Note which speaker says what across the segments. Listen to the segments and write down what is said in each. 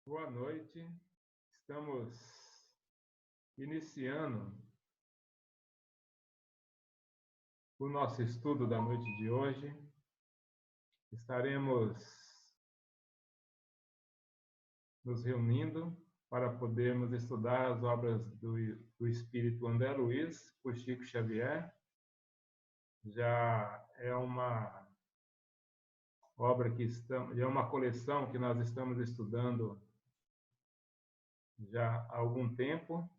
Speaker 1: Boa noite. Estamos iniciando o nosso estudo da noite de hoje. Estaremos nos reunindo para podermos estudar as obras do Espírito André Luiz, por Chico Xavier. Já é uma obra é uma coleção que nós estamos estudando já há algum tempo,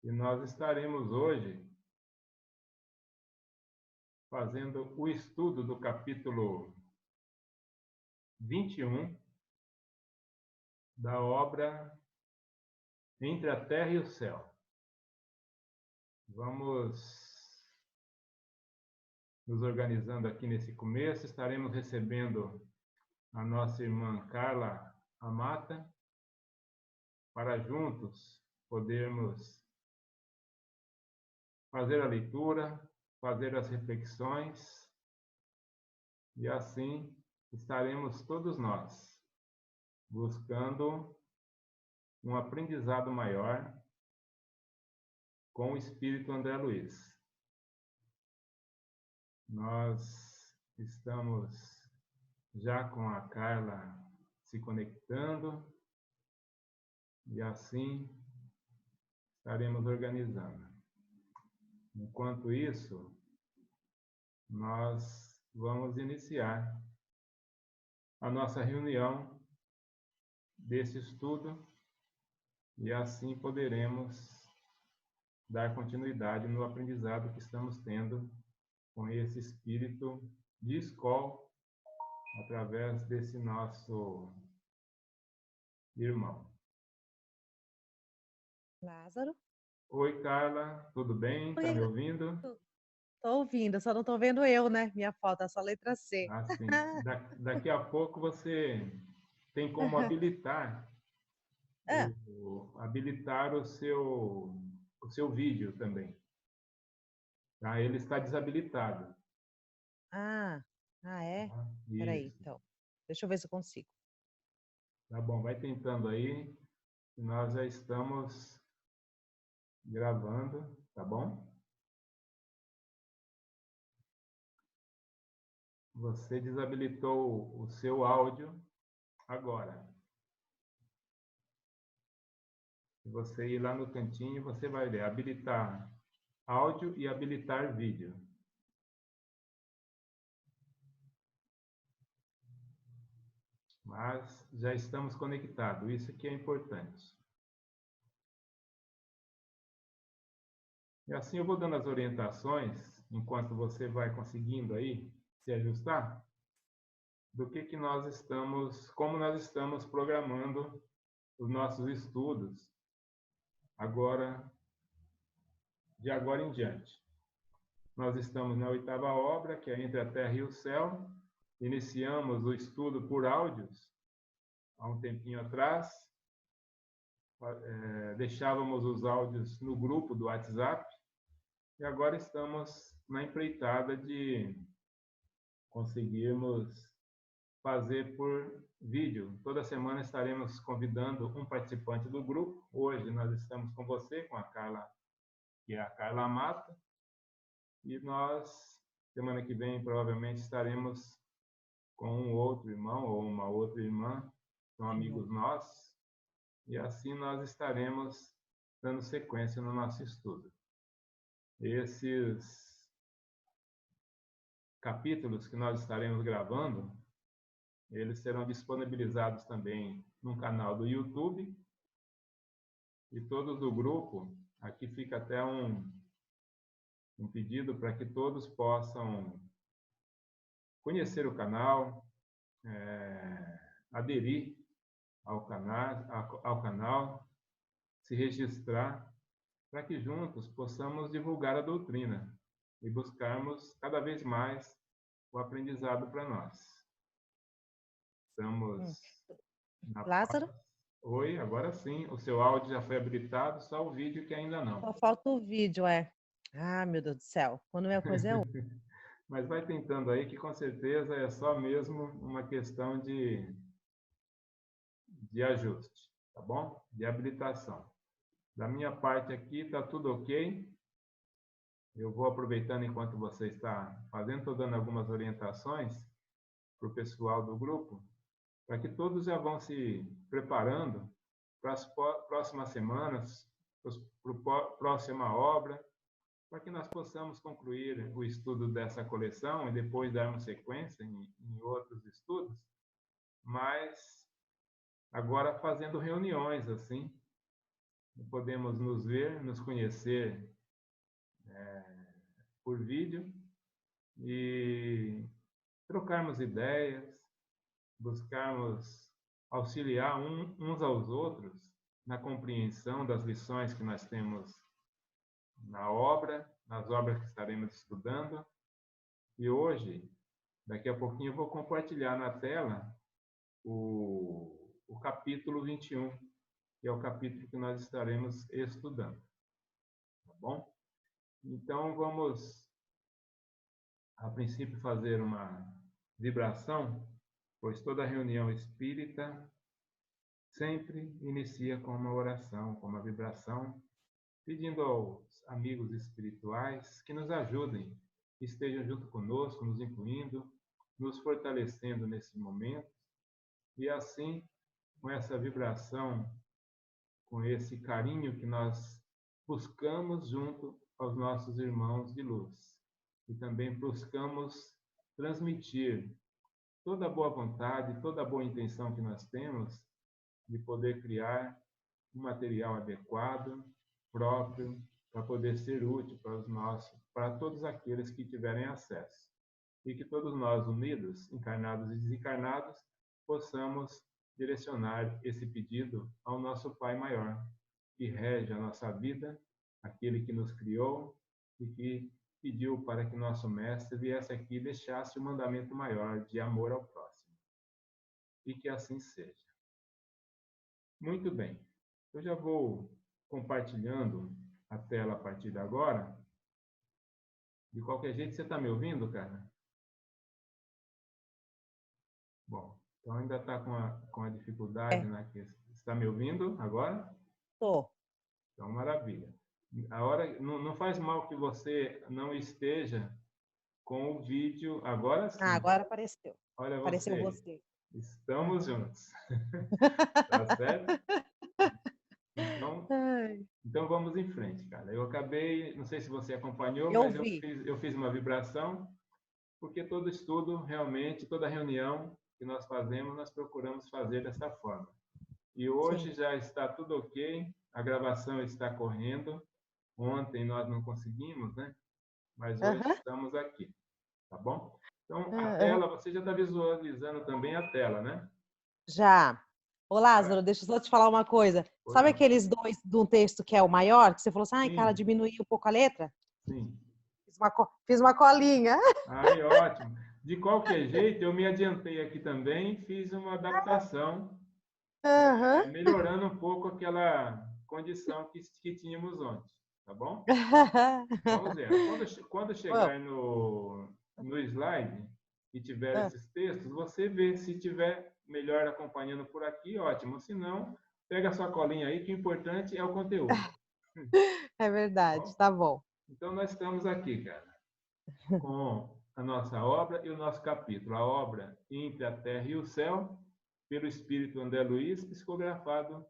Speaker 1: e nós estaremos hoje fazendo o estudo do capítulo 21 da obra Entre a Terra e o Céu. Vamos nos organizando aqui nesse começo. Estaremos recebendo a nossa irmã Carla Amata, para juntos podermos fazer a leitura, fazer as reflexões, e assim estaremos todos nós buscando um aprendizado maior com o Espírito André Luiz. Nós estamos já com a Carla se conectando, e assim estaremos organizando. Enquanto isso, nós vamos iniciar a nossa reunião desse estudo, e assim poderemos dar continuidade no aprendizado que estamos tendo com esse espírito de escola, através desse nosso irmão.
Speaker 2: Lázaro?
Speaker 1: Oi, Carla, tudo bem? Está me ouvindo?
Speaker 2: Estou ouvindo, só não estou vendo eu, né? Minha foto é só letra C.
Speaker 1: Ah, sim. Daqui a pouco você tem como habilitar
Speaker 2: Ah,
Speaker 1: habilitar o seu vídeo também. Tá? Ele está desabilitado.
Speaker 2: ah, é?
Speaker 1: Tá?
Speaker 2: Peraí,
Speaker 1: Isso.
Speaker 2: então. Deixa eu ver se eu consigo.
Speaker 1: Tá bom, vai tentando aí. Nós já estamos gravando, tá bom? Você desabilitou o seu áudio agora. Se você ir lá no cantinho, você vai ler habilitar áudio e habilitar vídeo. Mas já estamos conectados, isso que é importante. E assim eu vou dando as orientações, enquanto você vai conseguindo aí se ajustar, do que nós estamos, como nós estamos programando os nossos estudos agora, de agora em diante. Nós estamos na 8ª obra, que é Entre a Terra e o Céu. Iniciamos o estudo por áudios há um tempinho atrás. Deixávamos os áudios no grupo do WhatsApp, e agora estamos na empreitada de conseguirmos fazer por vídeo. Toda semana estaremos convidando um participante do grupo. Hoje nós estamos com você, com a Carla, que é a Carla Amata, e nós, semana que vem, provavelmente estaremos com um outro irmão ou uma outra irmã, são amigos nossos, e assim nós estaremos dando sequência no nosso estudo. Esses capítulos que nós estaremos gravando, eles serão disponibilizados também no canal do YouTube, e todos do grupo, aqui fica até um pedido para que todos possam conhecer o canal, aderir ao canal, se registrar, para que juntos possamos divulgar a doutrina e buscarmos cada vez mais o aprendizado para nós. Estamos na
Speaker 2: Lázaro?
Speaker 1: paz. Oi, agora sim. O seu áudio já foi habilitado, só o vídeo que ainda não.
Speaker 2: Só falta o vídeo, é. Ah, meu Deus do céu. Quando minha coisa é outra.
Speaker 1: Mas vai tentando aí, que com certeza é só mesmo uma questão de de ajuste, tá bom? De habilitação. Da minha parte aqui está tudo ok. Eu vou aproveitando enquanto você está fazendo, estou dando algumas orientações para o pessoal do grupo, para que todos já vão se preparando para as próximas semanas, para a próxima obra, para que nós possamos concluir o estudo dessa coleção e depois darmos sequência em outros estudos, mas agora fazendo reuniões assim, podemos nos ver, nos conhecer por vídeo e trocarmos ideias, buscarmos auxiliar uns aos outros na compreensão das lições que nós temos na obra, nas obras que estaremos estudando. E hoje, daqui a pouquinho, eu vou compartilhar na tela o capítulo 21, que é o capítulo que nós estaremos estudando. Tá bom? Então, vamos, a princípio, fazer uma vibração, pois toda reunião espírita sempre inicia com uma oração, com uma vibração, pedindo aos amigos espirituais que nos ajudem, que estejam junto conosco, nos incluindo, nos fortalecendo nesse momento. E assim, com essa vibração, com esse carinho que nós buscamos junto aos nossos irmãos de luz. E também buscamos transmitir toda a boa vontade, toda a boa intenção que nós temos de poder criar um material adequado, próprio, para poder ser útil para todos aqueles que tiverem acesso. E que todos nós, unidos, encarnados e desencarnados, possamos direcionar esse pedido ao nosso Pai Maior, que rege a nossa vida, aquele que nos criou e que pediu para que nosso Mestre viesse aqui e deixasse o mandamento maior de amor ao próximo. E que assim seja. Muito bem. Eu já vou compartilhando a tela a partir de agora. De qualquer jeito, você está me ouvindo, cara? Bom, então ainda está com a dificuldade na questão. Está me ouvindo agora?
Speaker 2: Estou.
Speaker 1: Então, maravilha. A hora, não faz mal que você não esteja com o vídeo. Agora sim.
Speaker 2: Ah, agora apareceu.
Speaker 1: Olha
Speaker 2: Apareceu você.
Speaker 1: Estamos juntos. Tá certo? Então vamos em frente, cara. Eu acabei, não sei se você acompanhou, mas eu fiz uma vibração, porque todo estudo, realmente, toda reunião que nós fazemos, nós procuramos fazer dessa forma. E hoje já está tudo ok, a gravação está correndo. Ontem nós não conseguimos, né? Mas hoje estamos aqui, tá bom? Então, a tela, você já está visualizando também a tela, né?
Speaker 2: Já. Ô, Lázaro, deixa eu só te falar uma coisa. Sabe aqueles dois de um texto que é o maior, que você falou assim, ai, cara, diminuiu um pouco a letra?
Speaker 1: Sim.
Speaker 2: Fiz uma colinha.
Speaker 1: Ai, ótimo. De qualquer jeito, eu me adiantei aqui também, fiz uma adaptação, melhorando um pouco aquela condição que tínhamos ontem, tá bom? Vamos ver. Quando chegar no slide e tiver esses textos, você vê se tiver melhor acompanhando por aqui, ótimo. Se não, pega a sua colinha aí, que o importante é o conteúdo.
Speaker 2: É verdade, tá bom.
Speaker 1: Então, nós estamos aqui, cara, com a nossa obra e o nosso capítulo. A obra Entre a Terra e o Céu, pelo Espírito André Luiz, psicografado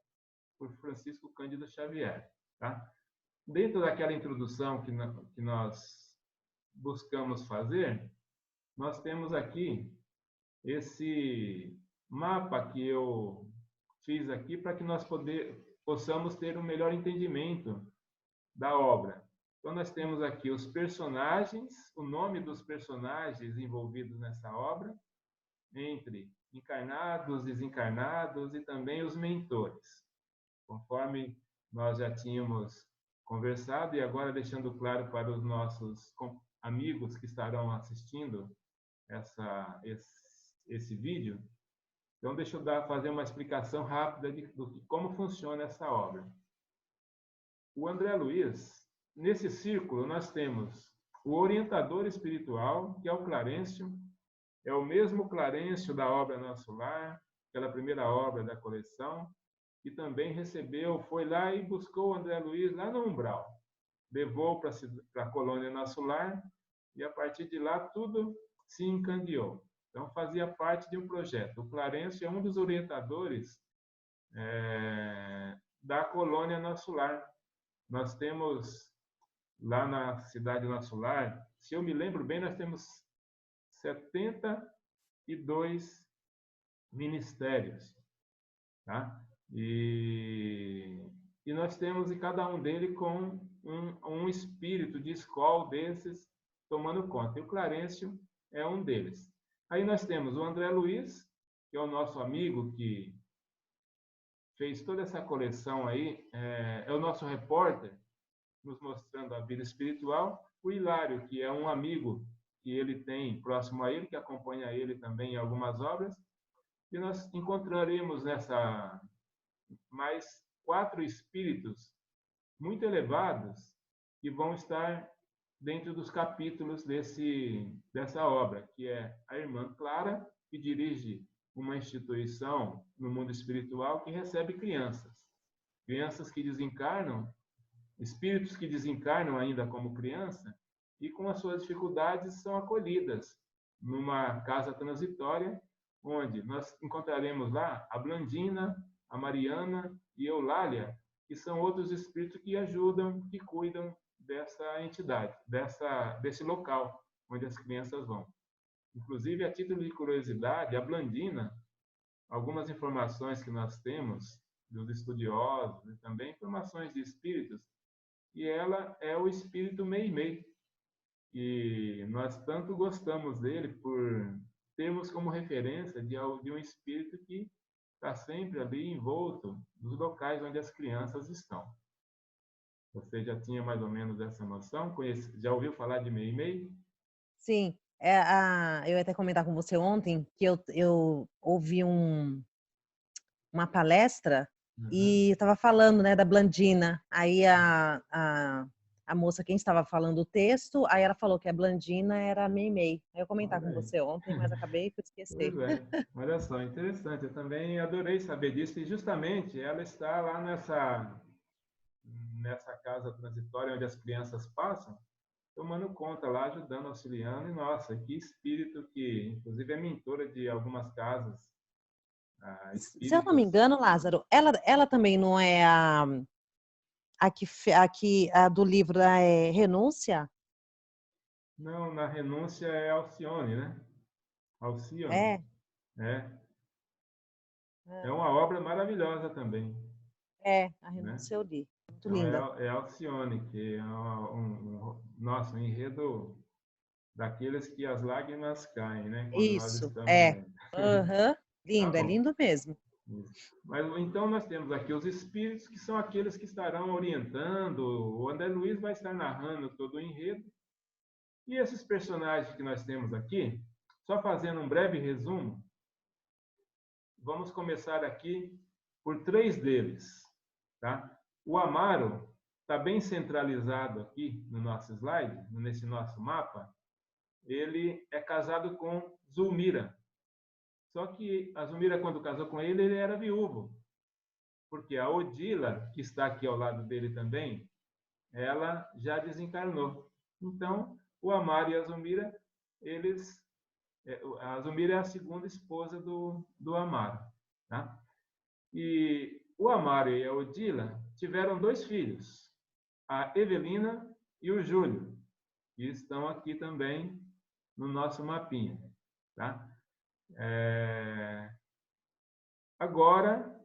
Speaker 1: por Francisco Cândido Xavier. Tá? Dentro daquela introdução que nós buscamos fazer, nós temos aqui esse mapa que eu fiz aqui para que nós possamos ter um melhor entendimento da obra. Então, nós temos aqui os personagens, o nome dos personagens envolvidos nessa obra, entre encarnados, desencarnados e também os mentores, conforme nós já tínhamos conversado e agora deixando claro para os nossos amigos que estarão assistindo esse vídeo. Então, deixa eu fazer uma explicação rápida de como funciona essa obra. O André Luiz, nesse círculo, nós temos o orientador espiritual, que é o Clarencio, é o mesmo Clarencio da obra Nosso Lar, aquela primeira obra da coleção, e também recebeu, foi lá e buscou o André Luiz lá no Umbral. Levou para a colônia Nosso Lar, e a partir de lá tudo se encandeou. Então, fazia parte de um projeto. O Clarencio é um dos orientadores da colônia Nosso Lar. Nós temos lá na cidade Nosso Lar, se eu me lembro bem, nós temos 72 ministérios, tá? E nós temos em cada um deles com um espírito de escola desses tomando conta. E o Clarencio é um deles. Aí nós temos o André Luiz, que é o nosso amigo que fez toda essa coleção aí, é o nosso repórter, nos mostrando a vida espiritual. O Hilário, que é um amigo que ele tem próximo a ele, que acompanha ele também em algumas obras. E nós encontraremos nessa mais 4 espíritos muito elevados que vão estar dentro dos capítulos dessa obra, que é a irmã Clara, que dirige uma instituição no mundo espiritual que recebe crianças que desencarnam, espíritos que desencarnam ainda como criança e com as suas dificuldades são acolhidas numa casa transitória, onde nós encontraremos lá a Blandina, a Mariana e a Eulália, que são outros espíritos que ajudam, que cuidam dessa entidade, desse local onde as crianças vão. Inclusive, a título de curiosidade, a Blandina, algumas informações que nós temos dos estudiosos e também informações de espíritos, e ela é o espírito Meimei. E nós tanto gostamos dele por termos como referência de um espírito que está sempre ali envolto nos locais onde as crianças estão. Você já tinha mais ou menos essa noção? Já ouviu falar de Meimei?
Speaker 2: Sim. Eu ia até comentar com você ontem que eu ouvi uma palestra e estava falando, né, da Blandina. Aí a moça, quem estava falando o texto, aí ela falou que a Blandina era a Meimei. Eu ia comentar com você ontem, mas acabei por esquecer.
Speaker 1: Pois é, olha só, interessante. Eu também adorei saber disso, e justamente ela está lá nessa casa transitória onde as crianças passam, tomando conta lá, ajudando, auxiliando, e nossa, que espírito que, inclusive, é mentora de algumas casas
Speaker 2: Se eu não me
Speaker 1: espíritas.
Speaker 2: engano, Lázaro, ela também não é a do livro Renúncia?
Speaker 1: Não, na renúncia é Alcione, né? Alcione.
Speaker 2: É.
Speaker 1: É. É uma obra maravilhosa também,
Speaker 2: A
Speaker 1: né?
Speaker 2: Renúncia eu li. Muito
Speaker 1: Então,
Speaker 2: linda.
Speaker 1: é Alcione, que é um enredo daqueles que as lágrimas caem, né? Quando nós
Speaker 2: Isso,
Speaker 1: estamos
Speaker 2: é.
Speaker 1: lendo.
Speaker 2: Aham.
Speaker 1: Tá
Speaker 2: Lindo, é
Speaker 1: bom.
Speaker 2: lindo mesmo.
Speaker 1: Isso. Mas então nós temos aqui os espíritos, que são aqueles que estarão orientando. O André Luiz vai estar narrando todo o enredo. E esses personagens que nós temos aqui, só fazendo um breve resumo, vamos começar aqui por 3 deles, tá? O Amaro está bem centralizado aqui no nosso slide, nesse nosso mapa. Ele é casado com Zulmira. Só que a Zulmira, quando casou com ele, ele era viúvo. Porque a Odila, que está aqui ao lado dele também, ela já desencarnou. Então, o Amaro e a Zulmira, a Zulmira é a segunda esposa do Amaro, tá? E o Amaro e a Odila tiveram 2 filhos, a Evelina e o Júlio, que estão aqui também no nosso mapinha, tá? Agora,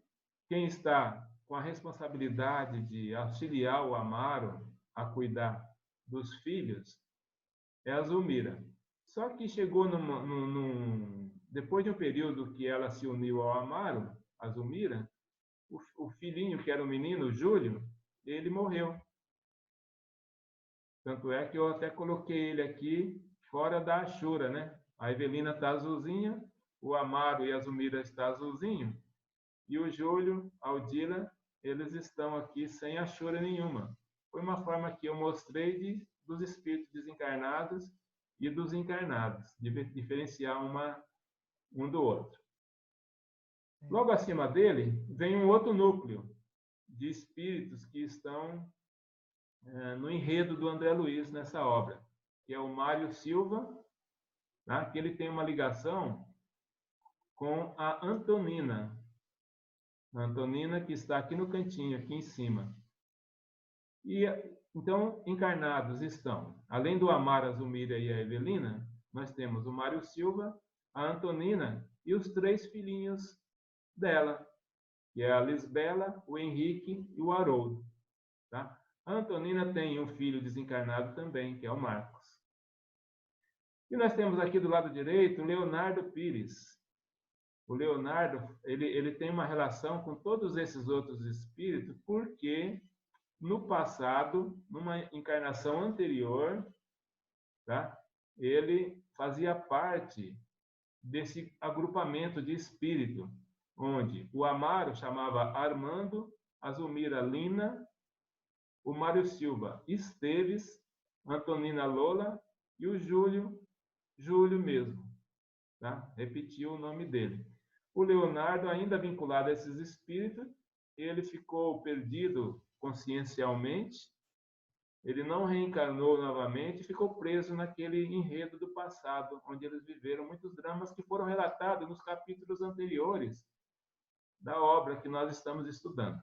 Speaker 1: quem está com a responsabilidade de auxiliar o Amaro a cuidar dos filhos é a Zulmira. Só que chegou depois de um período que ela se uniu ao Amaro, a Zulmira, o filhinho, que era o menino, o Júlio, ele morreu. Tanto é que eu até coloquei ele aqui fora da Ashura, né? A Evelina está azulzinha, o Amaro e a Zulmira está azulzinho, e o Júlio, a Odila, eles estão aqui sem Ashura nenhuma. Foi uma forma que eu mostrei dos espíritos desencarnados e dos encarnados, de diferenciar um do outro. Logo acima dele, vem um outro núcleo de espíritos que estão no enredo do André Luiz nessa obra, que é o Mário Silva, tá? Que ele tem uma ligação com a Antonina. A Antonina que está aqui no cantinho, aqui em cima. E então, encarnados estão, além do Amar, a Zumira e a Evelina, nós temos o Mário Silva, a Antonina e os 3 filhinhos dela, que é a Lisbela, o Henrique e o Haroldo. Tá? A Antonina tem um filho desencarnado também, que é o Marcos. E nós temos aqui do lado direito o Leonardo Pires. O Leonardo, ele tem uma relação com todos esses outros espíritos, porque no passado, numa encarnação anterior, tá? Ele fazia parte desse agrupamento de espírito, onde o Amaro chamava Armando, a Zumira Lina, o Mário Silva Esteves, Antonina Lola e o Júlio mesmo. Tá? Repetiu o nome dele. O Leonardo, ainda vinculado a esses espíritos, ele ficou perdido consciencialmente, ele não reencarnou novamente e ficou preso naquele enredo do passado, onde eles viveram muitos dramas que foram relatados nos capítulos anteriores da obra que nós estamos estudando.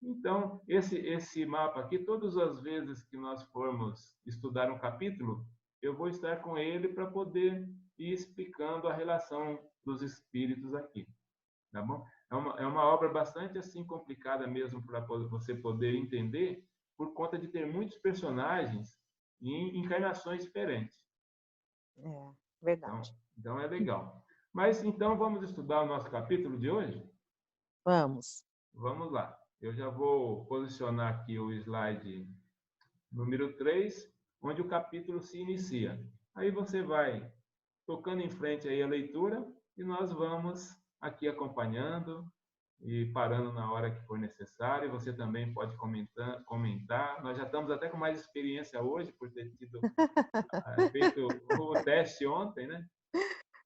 Speaker 1: Então, esse mapa aqui, todas as vezes que nós formos estudar um capítulo, eu vou estar com ele para poder ir explicando a relação dos espíritos aqui, tá bom? É uma obra bastante assim complicada mesmo para você poder entender, por conta de ter muitos personagens em encarnações diferentes.
Speaker 2: É, verdade.
Speaker 1: Então é legal. Mas então vamos estudar o nosso capítulo de hoje?
Speaker 2: Vamos.
Speaker 1: Vamos lá. Eu já vou posicionar aqui o slide número 3, onde o capítulo se inicia. Aí você vai tocando em frente aí a leitura e nós vamos aqui acompanhando e parando na hora que for necessário. Você também pode comentar. Nós já estamos até com mais experiência hoje, por ter feito o teste ontem, né?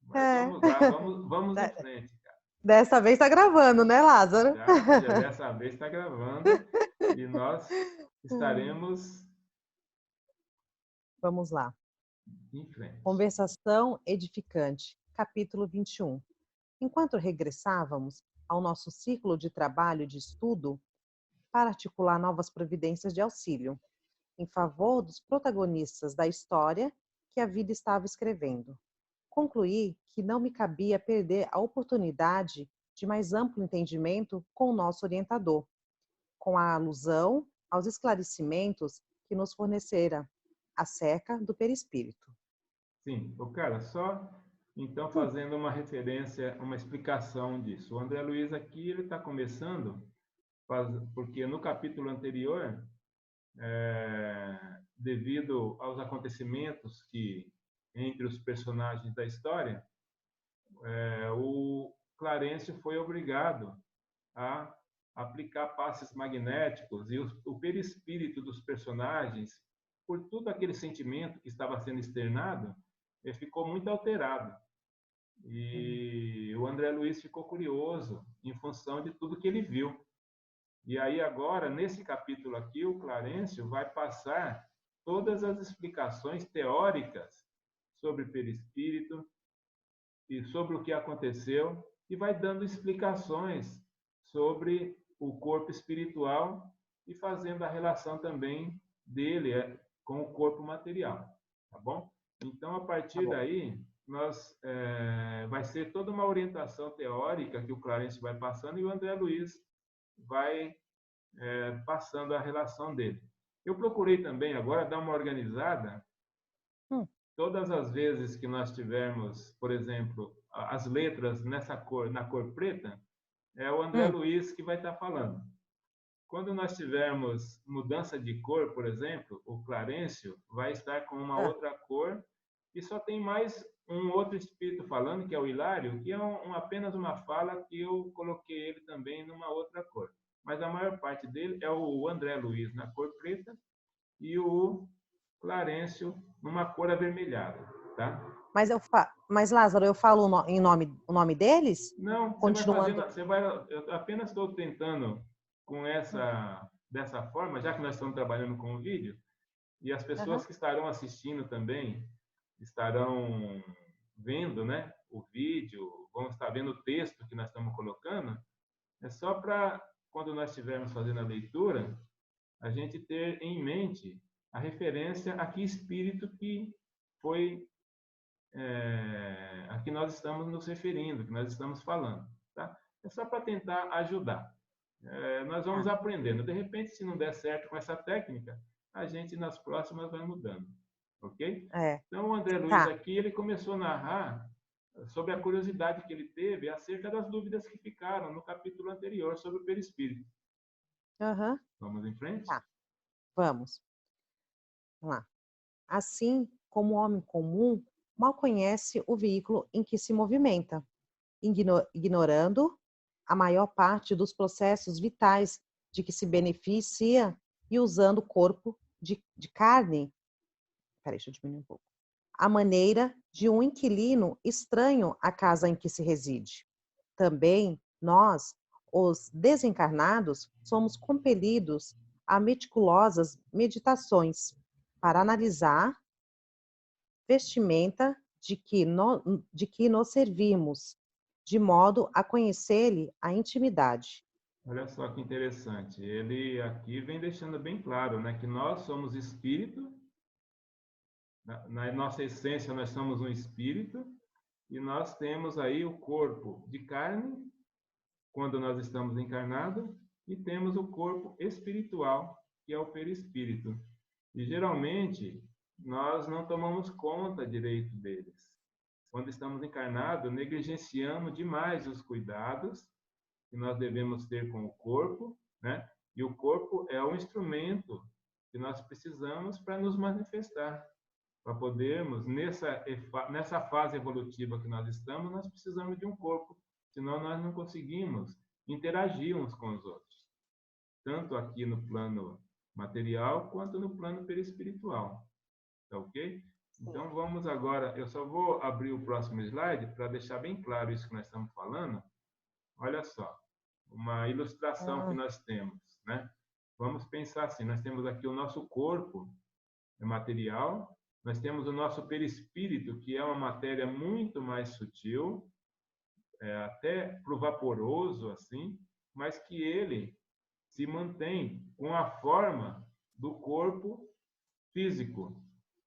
Speaker 1: Mas vamos lá, vamos em frente, cara.
Speaker 2: Dessa vez está gravando, né, Lázaro?
Speaker 1: Já dessa vez está gravando e nós estaremos...
Speaker 2: Vamos lá.
Speaker 1: Em frente.
Speaker 2: Conversação edificante, capítulo 21. Enquanto regressávamos ao nosso círculo de trabalho e de estudo para articular novas providências de auxílio em favor dos protagonistas da história que a vida estava escrevendo, concluí que não me cabia perder a oportunidade de mais amplo entendimento com o nosso orientador, com a alusão aos esclarecimentos que nos fornecera acerca do perispírito.
Speaker 1: Sim, cara, só então fazendo uma referência, uma explicação disso. O André Luiz aqui, ele está começando, porque no capítulo anterior, devido aos acontecimentos que entre os personagens da história, o Clarencio foi obrigado a aplicar passes magnéticos e o perispírito dos personagens, por todo aquele sentimento que estava sendo externado, ele ficou muito alterado. E o André Luiz ficou curioso em função de tudo que ele viu. E aí agora, nesse capítulo aqui, o Clarencio vai passar todas as explicações teóricas sobre perispírito e sobre o que aconteceu, e vai dando explicações sobre o corpo espiritual e fazendo a relação também dele com o corpo material, tá bom? Então, a partir daí, vai ser toda uma orientação teórica que o Clarencio vai passando e o André Luiz vai passando a relação dele. Eu procurei também agora dar uma organizada. Todas as vezes que nós tivermos, por exemplo, as letras na cor preta, é o André Luiz que vai estar falando. Quando nós tivermos mudança de cor, por exemplo, o Clarencio vai estar com uma outra cor e só tem mais um outro espírito falando, que é o Hilário, que é apenas uma fala que eu coloquei ele também numa outra cor. Mas a maior parte dele é o André Luiz na cor preta e o Clarencio numa cor avermelhada, tá?
Speaker 2: Mas Lázaro, eu falo o nome deles?
Speaker 1: Não, você vai
Speaker 2: Continuando.
Speaker 1: fazendo, eu apenas estou tentando com dessa forma, já que nós estamos trabalhando com o vídeo, e as pessoas
Speaker 2: Aham.
Speaker 1: que estarão assistindo também estarão vendo, né, o vídeo, vão estar vendo o texto que nós estamos colocando, é só para, quando nós estivermos fazendo a leitura, a gente ter em mente a referência a que espírito que foi a que nós estamos nos referindo, que nós estamos falando. Tá? É só para tentar ajudar. Nós vamos
Speaker 2: Tá.
Speaker 1: aprendendo. De repente, se não der certo com essa técnica, a gente nas próximas vai mudando. Ok?
Speaker 2: É,
Speaker 1: Então, o André Luiz
Speaker 2: tá.
Speaker 1: aqui, ele começou a narrar sobre a curiosidade que ele teve acerca das dúvidas que ficaram no capítulo anterior sobre o perispírito.
Speaker 2: Aham.
Speaker 1: Vamos em frente?
Speaker 2: Tá. Vamos. Vamos lá. Assim como o homem comum mal conhece o veículo em que se movimenta, ignorando a maior parte dos processos vitais de que se beneficia e usando o corpo de carne. Peraí, deixa eu diminuir um pouco. A maneira de um inquilino estranho à casa em que se reside. Também nós, os desencarnados, somos compelidos a meticulosas meditações para analisar vestimenta de que nos servimos, de modo a conhecer-lhe a intimidade.
Speaker 1: Olha só que interessante. Ele aqui vem deixando bem claro, né, que nós somos espírito, na nossa essência nós somos um espírito, e nós temos aí o corpo de carne, quando nós estamos encarnados, e temos o corpo espiritual, que é o perispírito. E geralmente nós não tomamos conta direito deles. Quando estamos encarnados, negligenciamos demais os cuidados que nós devemos ter com o corpo, né? E o corpo é o instrumento que nós precisamos para nos manifestar, para podermos, nessa fase evolutiva que nós estamos, nós precisamos de um corpo, senão nós não conseguimos interagir uns com os outros, tanto aqui no plano material quanto no plano perispiritual. Tá ok? Então vamos agora, eu só vou abrir o próximo slide para deixar bem claro isso que nós estamos falando. Olha só, uma ilustração que nós temos, né? Vamos pensar assim, nós temos aqui o nosso corpo material, nós temos o nosso perispírito, que é uma matéria muito mais sutil, até para o vaporoso, assim, mas que ele se mantém com a forma do corpo físico.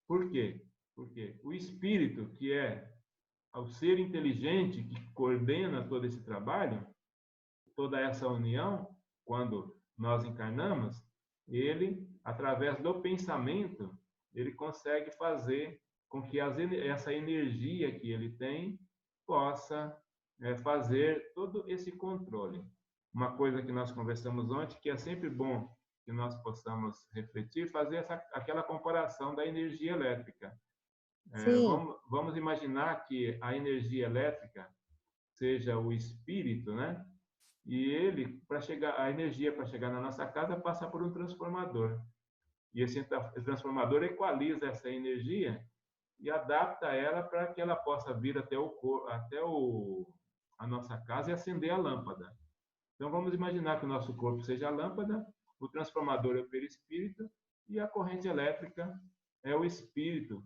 Speaker 1: Por quê? Porque o espírito, que é o ser inteligente que coordena todo esse trabalho, toda essa união, quando nós encarnamos, ele, através do pensamento, ele consegue fazer com que essa energia que ele tem possa fazer todo esse controle. Uma coisa que nós conversamos ontem, que é sempre bom que nós possamos refletir, fazer aquela comparação da energia elétrica.
Speaker 2: Sim,
Speaker 1: Vamos imaginar que a energia elétrica seja o espírito, né? E ele, a energia para chegar na nossa casa passa por um transformador. E esse transformador equaliza essa energia e adapta ela para que ela possa vir até a nossa casa e acender a lâmpada. Então vamos imaginar que o nosso corpo seja a lâmpada, o transformador é o perispírito e a corrente elétrica é o espírito.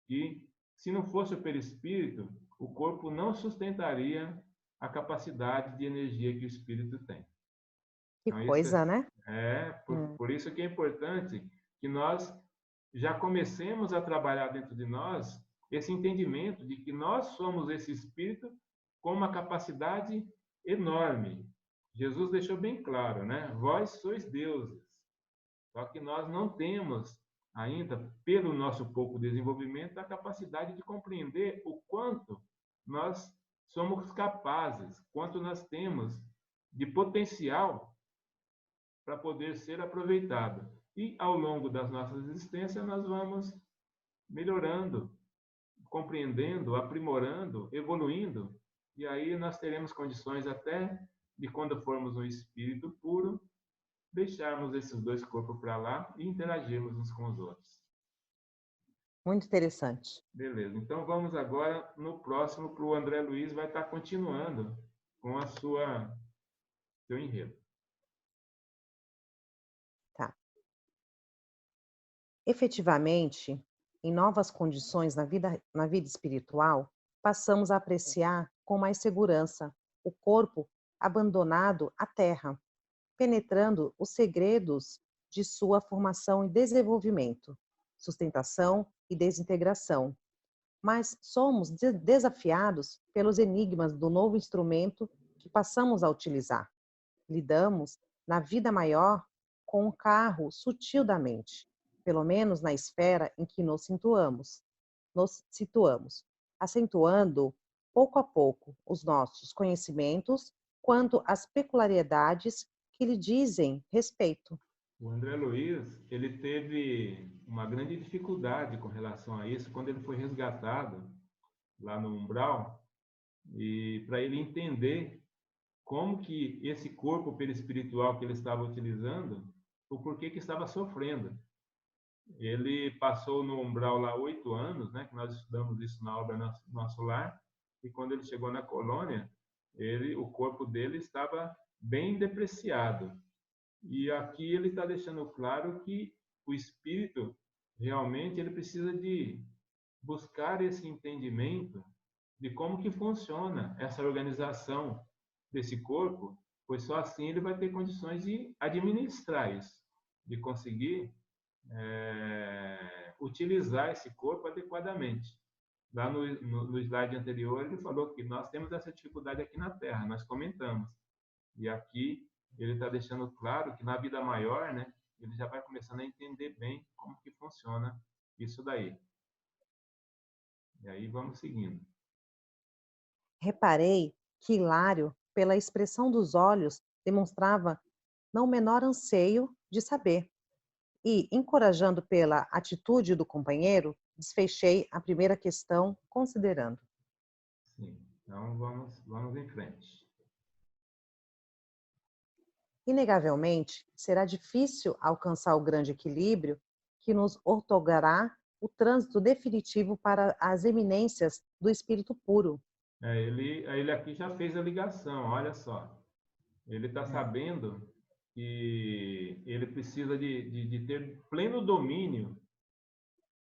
Speaker 1: E se não fosse o perispírito, o corpo não sustentaria a capacidade de energia que o espírito tem.
Speaker 2: que
Speaker 1: Então,
Speaker 2: coisa, né?
Speaker 1: por isso que é importante que nós já comecemos a trabalhar dentro de nós esse entendimento de que nós somos esse espírito com uma capacidade enorme. Jesus deixou bem claro, né? Vós sois deuses. Só que nós não temos ainda, pelo nosso pouco desenvolvimento, a capacidade de compreender o quanto nós somos capazes, quanto nós temos de potencial para poder ser aproveitado. E ao longo das nossas existências nós vamos melhorando, compreendendo, aprimorando, evoluindo, e aí nós teremos condições até de, quando formos um espírito puro, deixarmos esses dois corpos para lá e interagirmos uns com os outros.
Speaker 2: Muito interessante.
Speaker 1: Beleza. Então vamos agora no próximo para o André Luiz vai estar continuando com a seu enredo.
Speaker 2: Tá. Efetivamente, em novas condições na vida espiritual, passamos a apreciar com mais segurança o corpo abandonado à terra, penetrando os segredos de sua formação e desenvolvimento, sustentação e desintegração. Mas somos desafiados pelos enigmas do novo instrumento que passamos a utilizar. Lidamos, na vida maior, com um carro sutil da mente, pelo menos na esfera em que nos situamos, acentuando pouco a pouco os nossos conhecimentos quanto às peculiaridades que lhe dizem respeito.
Speaker 1: O André Luiz, ele teve uma grande dificuldade com relação a isso quando ele foi resgatado lá no umbral e para ele entender como que esse corpo perispiritual que ele estava utilizando, o porquê que estava sofrendo. Ele passou no umbral lá 8 anos, né? Que nós estudamos isso na obra Nosso Lar. E quando ele chegou na colônia, o corpo dele estava bem depreciado. E aqui ele está deixando claro que o espírito realmente ele precisa de buscar esse entendimento de como que funciona essa organização desse corpo, pois só assim ele vai ter condições de administrar isso, de conseguir utilizar esse corpo adequadamente. Lá no slide anterior, ele falou que nós temos essa dificuldade aqui na Terra, nós comentamos. E aqui ele está deixando claro que na vida maior, né, ele já vai começando a entender bem como que funciona isso daí. E aí vamos seguindo.
Speaker 2: Reparei que Hilário, pela expressão dos olhos, demonstrava não menor anseio de saber. E, encorajando pela atitude do companheiro, desfechei a primeira questão considerando.
Speaker 1: Sim, então vamos em frente.
Speaker 2: Inegavelmente, será difícil alcançar o grande equilíbrio que nos outorgará o trânsito definitivo para as eminências do espírito puro.
Speaker 1: Ele aqui já fez a ligação, olha só. Ele está sabendo que ele precisa de ter pleno domínio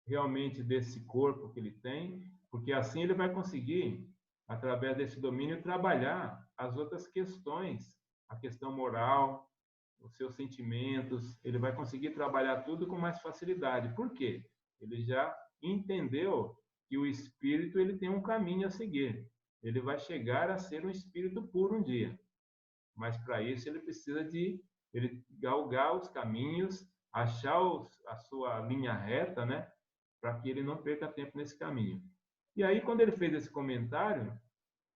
Speaker 1: realmente desse corpo que ele tem, porque assim ele vai conseguir, através desse domínio, trabalhar as outras questões, a questão moral, os seus sentimentos, ele vai conseguir trabalhar tudo com mais facilidade. Por quê? Ele já entendeu que o espírito ele tem um caminho a seguir. Ele vai chegar a ser um espírito puro um dia. Mas para isso ele precisa de ele galgar os caminhos, achar a sua linha reta, né? Para que ele não perca tempo nesse caminho. E aí, quando ele fez esse comentário,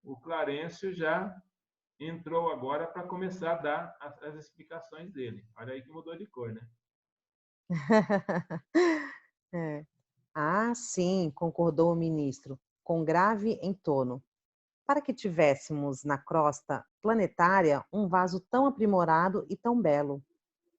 Speaker 1: o Clarencio já entrou agora para começar a dar as explicações dele. Olha aí que mudou de cor, né?
Speaker 2: É. Ah, sim, concordou o ministro, com grave entono. Para que tivéssemos na crosta planetária um vaso tão aprimorado e tão belo.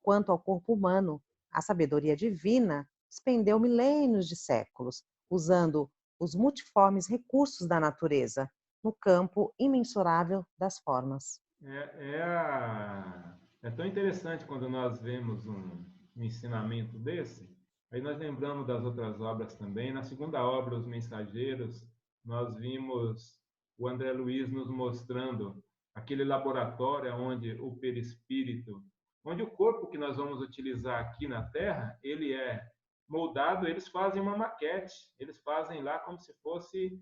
Speaker 2: Quanto ao corpo humano, a sabedoria divina expendeu milênios de séculos, usando os multiformes recursos da natureza, no campo imensurável das formas.
Speaker 1: É tão interessante quando nós vemos um ensinamento desse, aí nós lembramos das outras obras também. Na segunda obra, Os Mensageiros, nós vimos o André Luiz nos mostrando aquele laboratório onde o perispírito, onde o corpo que nós vamos utilizar aqui na Terra, ele é moldado, eles fazem uma maquete, eles fazem lá como se fosse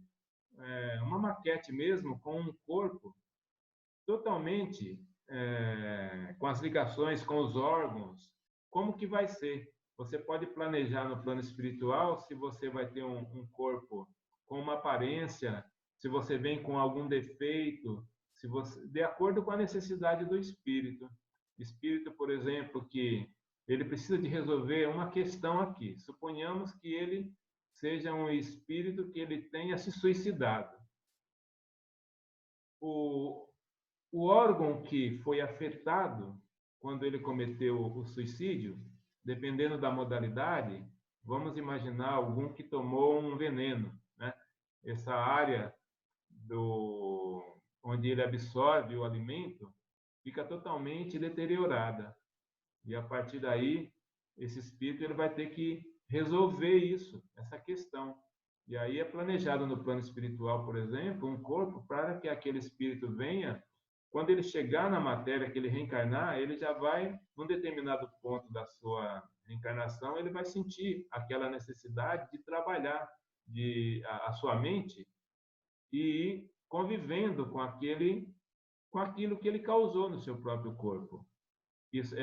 Speaker 1: uma maquete mesmo, com um corpo totalmente com as ligações com os órgãos, como que vai ser? Você pode planejar no plano espiritual se você vai ter um corpo com uma aparência, se você vem com algum defeito, se você, de acordo com a necessidade do espírito. Espírito, por exemplo, que ele precisa de resolver uma questão aqui. Suponhamos que ele seja um espírito que ele tenha se suicidado. O órgão que foi afetado quando ele cometeu o suicídio, dependendo da modalidade, vamos imaginar algum que tomou um veneno, né? Essa área onde ele absorve o alimento fica totalmente deteriorada. E a partir daí, esse espírito ele vai ter que resolver isso, essa questão. E aí é planejado no plano espiritual, por exemplo, um corpo para que aquele espírito venha. Quando ele chegar na matéria, que ele reencarnar, ele já vai, num determinado ponto da sua reencarnação, ele vai sentir aquela necessidade de trabalhar a sua mente e ir convivendo com aquilo que ele causou no seu próprio corpo. Isso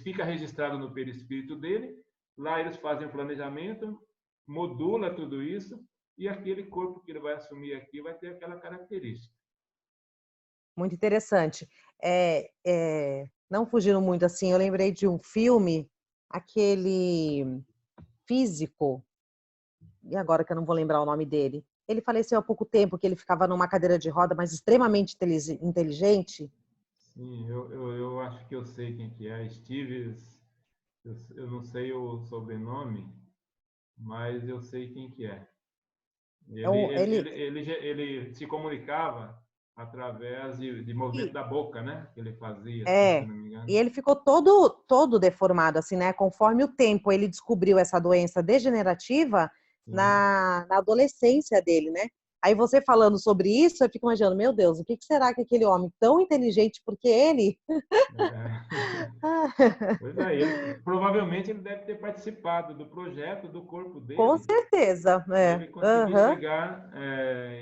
Speaker 1: fica registrado no perispírito dele, lá eles fazem o planejamento, modula tudo isso, e aquele corpo que ele vai assumir aqui vai ter aquela característica.
Speaker 2: Muito interessante. Não fugindo muito assim, eu lembrei de um filme, aquele físico, e agora que eu não vou lembrar o nome dele. Ele faleceu há pouco tempo, que ele ficava numa cadeira de roda, mas extremamente inteligente.
Speaker 1: Sim, eu acho que eu sei quem que é. Steves, eu não sei o sobrenome, mas eu sei quem que é. Ele se comunicava através de movimento da boca, né? Que ele fazia, assim, se eu não me engano.
Speaker 2: E ele ficou todo deformado, assim, né? Conforme o tempo ele descobriu essa doença degenerativa na adolescência dele, né? Aí você falando sobre isso, eu fico imaginando, meu Deus, o que será que aquele homem tão inteligente, porque ele...
Speaker 1: Pois é, provavelmente ele deve ter participado do projeto do corpo dele.
Speaker 2: Com certeza,
Speaker 1: Ele conseguir chegar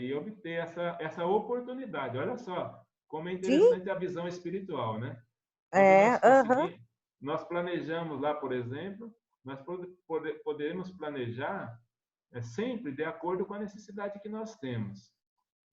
Speaker 1: e obter essa oportunidade. Olha só como é interessante a visão espiritual, né? Nós planejamos lá, por exemplo, nós podemos planejar sempre de acordo com a necessidade que nós temos.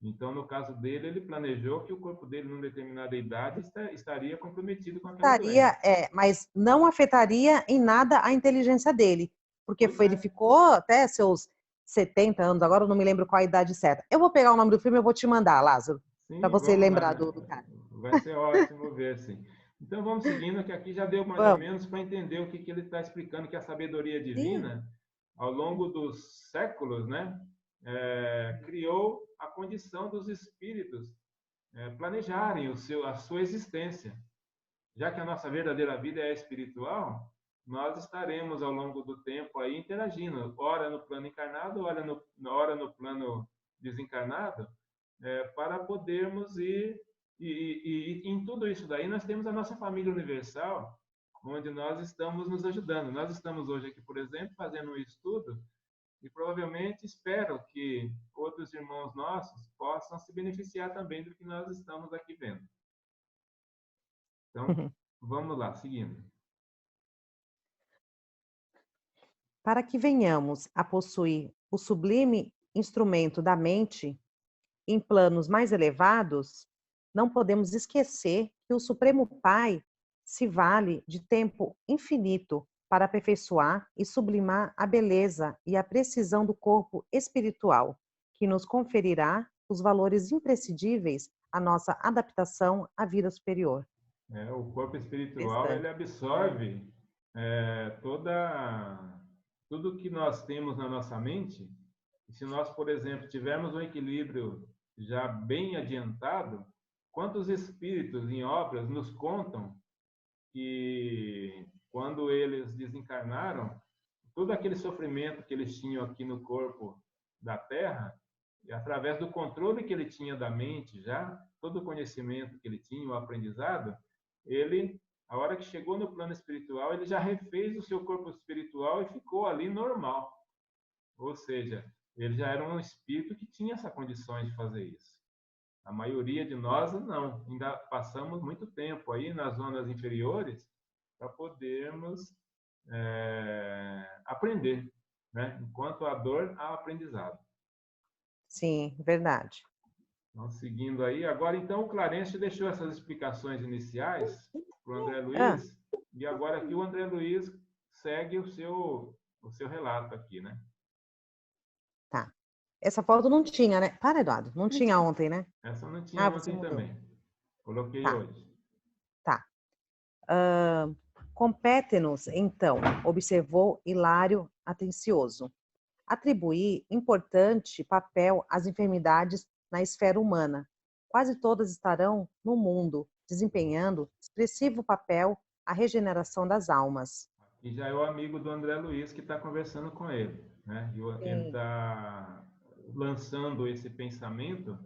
Speaker 1: Então, no caso dele, ele planejou que o corpo dele, numa determinada idade, estaria comprometido com aquela doença.
Speaker 2: Mas não afetaria em nada a inteligência dele, porque ele ficou até seus 70 anos, agora eu não me lembro qual a idade certa. Eu vou pegar o nome do filme e eu vou te mandar, Lázaro, para você lembrar do cara.
Speaker 1: Vai ser ótimo ver, sim. Então, vamos seguindo, que aqui já deu mais ou menos para entender o que ele está explicando, que a sabedoria divina, ao longo dos séculos, né, criou a condição dos espíritos planejarem a sua existência. Já que a nossa verdadeira vida é espiritual, nós estaremos ao longo do tempo aí interagindo, ora no plano encarnado, ora no plano desencarnado, para podermos ir e em tudo isso daí nós temos a nossa família universal, onde nós estamos nos ajudando. Nós estamos hoje aqui, por exemplo, fazendo um estudo e provavelmente espero que outros irmãos nossos possam se beneficiar também do que nós estamos aqui vendo. Então, vamos lá, seguindo.
Speaker 2: Para que venhamos a possuir o sublime instrumento da mente em planos mais elevados, não podemos esquecer que o Supremo Pai se vale de tempo infinito para aperfeiçoar e sublimar a beleza e a precisão do corpo espiritual, que nos conferirá os valores imprescindíveis à nossa adaptação à vida superior.
Speaker 1: O corpo espiritual, ele absorve tudo que nós temos na nossa mente. E se nós, por exemplo, tivermos um equilíbrio já bem adiantado, quantos espíritos em obras nos contam que quando eles desencarnaram, todo aquele sofrimento que eles tinham aqui no corpo da Terra, e através do controle que ele tinha da mente já, todo o conhecimento que ele tinha, o aprendizado, ele, a hora que chegou no plano espiritual, ele já refez o seu corpo espiritual e ficou ali normal. Ou seja, ele já era um espírito que tinha essa condição de fazer isso. A maioria de nós não, ainda passamos muito tempo aí nas zonas inferiores para podermos aprender, né? Enquanto a dor, há aprendizado.
Speaker 2: Sim, verdade.
Speaker 1: Então, seguindo aí, agora então o Clarence deixou essas explicações iniciais para o André Luiz, e agora aqui o André Luiz segue o seu relato aqui, né?
Speaker 2: Tá. Essa foto não tinha, né? Para, Eduardo. Não tinha ontem, né?
Speaker 1: Essa não tinha ontem também. Coloquei hoje.
Speaker 2: Tá. Compete-nos, então, observou Hilário atencioso, atribuir importante papel às enfermidades na esfera humana. Quase todas estarão no mundo, desempenhando expressivo papel à regeneração das almas.
Speaker 1: E já é o amigo do André Luiz que está conversando com ele, né? Ele
Speaker 2: Sim.
Speaker 1: está lançando esse pensamento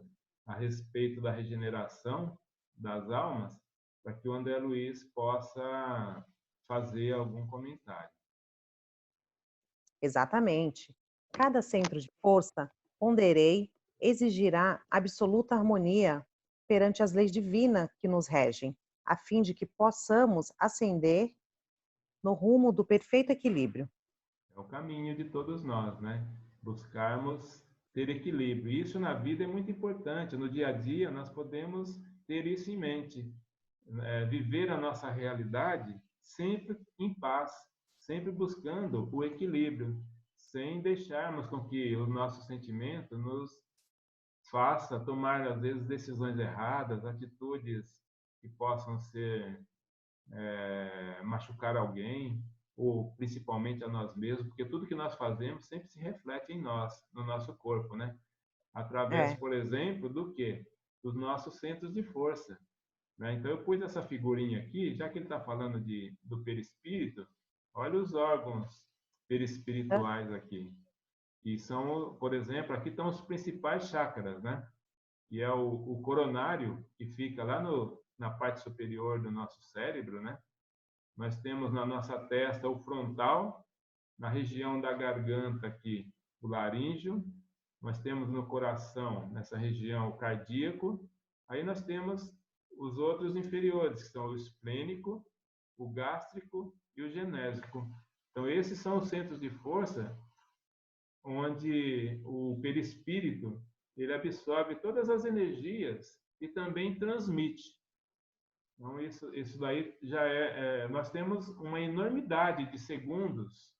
Speaker 1: a respeito da regeneração das almas, para que o André Luiz possa fazer algum comentário.
Speaker 2: Exatamente. Cada centro de força, ponderei, exigirá absoluta harmonia perante as leis divinas que nos regem, a fim de que possamos ascender no rumo do perfeito equilíbrio.
Speaker 1: É o caminho de todos nós, né? Buscarmos ter equilíbrio. Isso na vida é muito importante. No dia a dia, nós podemos ter isso em mente. Viver a nossa realidade sempre em paz, sempre buscando o equilíbrio, sem deixarmos com que o nosso sentimento nos faça tomar, às vezes, decisões erradas, atitudes que possam ser machucar alguém, ou principalmente a nós mesmos, porque tudo que nós fazemos sempre se reflete em nós, no nosso corpo, né? Através,
Speaker 2: É,
Speaker 1: por exemplo, do quê? Dos nossos centros de força, né? Então, eu pus essa figurinha aqui, já que ele está falando do perispírito, olha os órgãos perispirituais aqui, que são, por exemplo, aqui estão os principais chakras, né? Que é o coronário, que fica lá na parte superior do nosso cérebro, né? Nós temos na nossa testa o frontal, na região da garganta aqui, o laríngeo, nós temos no coração, nessa região, o cardíaco, aí nós temos os outros inferiores, que são o esplênico, o gástrico e o genésico. Então, esses são os centros de força onde o perispírito ele absorve todas as energias e também transmite. Então, isso daí já nós temos uma enormidade de segundos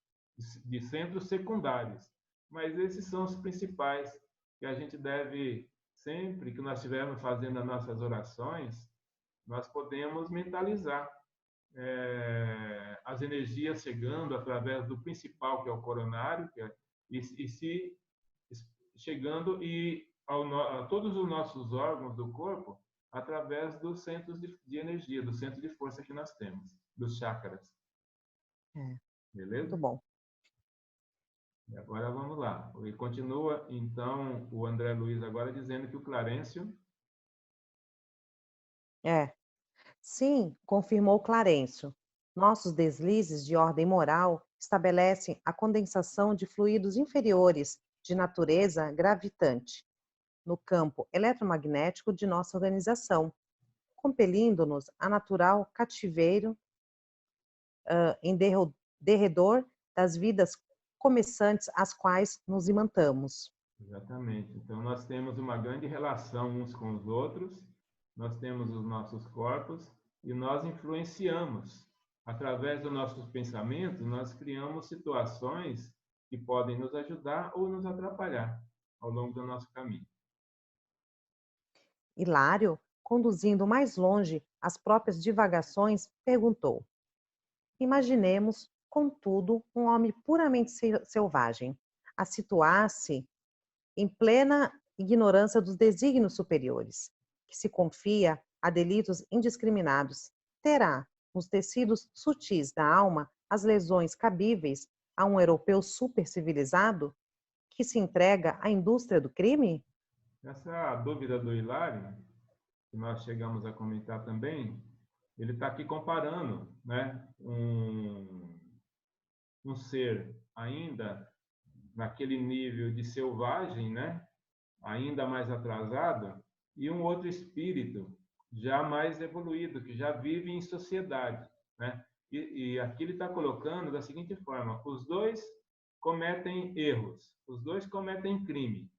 Speaker 1: de centros secundários, mas esses são os principais que a gente deve, sempre que nós estivermos fazendo as nossas orações, nós podemos mentalizar as energias chegando através do principal, que é o coronário, e se chegando a todos os nossos órgãos do corpo através dos centros de energia, do centro de força que nós temos, dos chakras.
Speaker 2: muito
Speaker 1: Beleza?
Speaker 2: bom.
Speaker 1: E agora vamos lá. E continua, então, o André Luiz agora dizendo que o Clarencio...
Speaker 2: Sim, confirmou Clarencio. Nossos deslizes de ordem moral estabelecem a condensação de fluidos inferiores de natureza gravitante no campo eletromagnético de nossa organização, compelindo-nos a natural cativeiro em derredor das vidas começantes às quais nos imantamos.
Speaker 1: Exatamente. Então, nós temos uma grande relação uns com os outros, nós temos os nossos corpos e nós influenciamos. Através dos nossos pensamentos, nós criamos situações que podem nos ajudar ou nos atrapalhar ao longo do nosso caminho.
Speaker 2: Hilário, conduzindo mais longe as próprias divagações, perguntou: imaginemos, contudo, um homem puramente selvagem, a situar-se em plena ignorância dos desígnios superiores, que se confia a delitos indiscriminados. Terá, nos tecidos sutis da alma, as lesões cabíveis a um europeu supercivilizado que se entrega à indústria do crime?
Speaker 1: Essa é a dúvida do Hilário, que nós chegamos a comentar também. Ele está aqui comparando, né, um ser ainda naquele nível de selvagem, né, ainda mais atrasado, e um outro espírito já mais evoluído, que já vive em sociedade, né? E aqui ele está colocando da seguinte forma: os dois cometem erros, os dois cometem crime.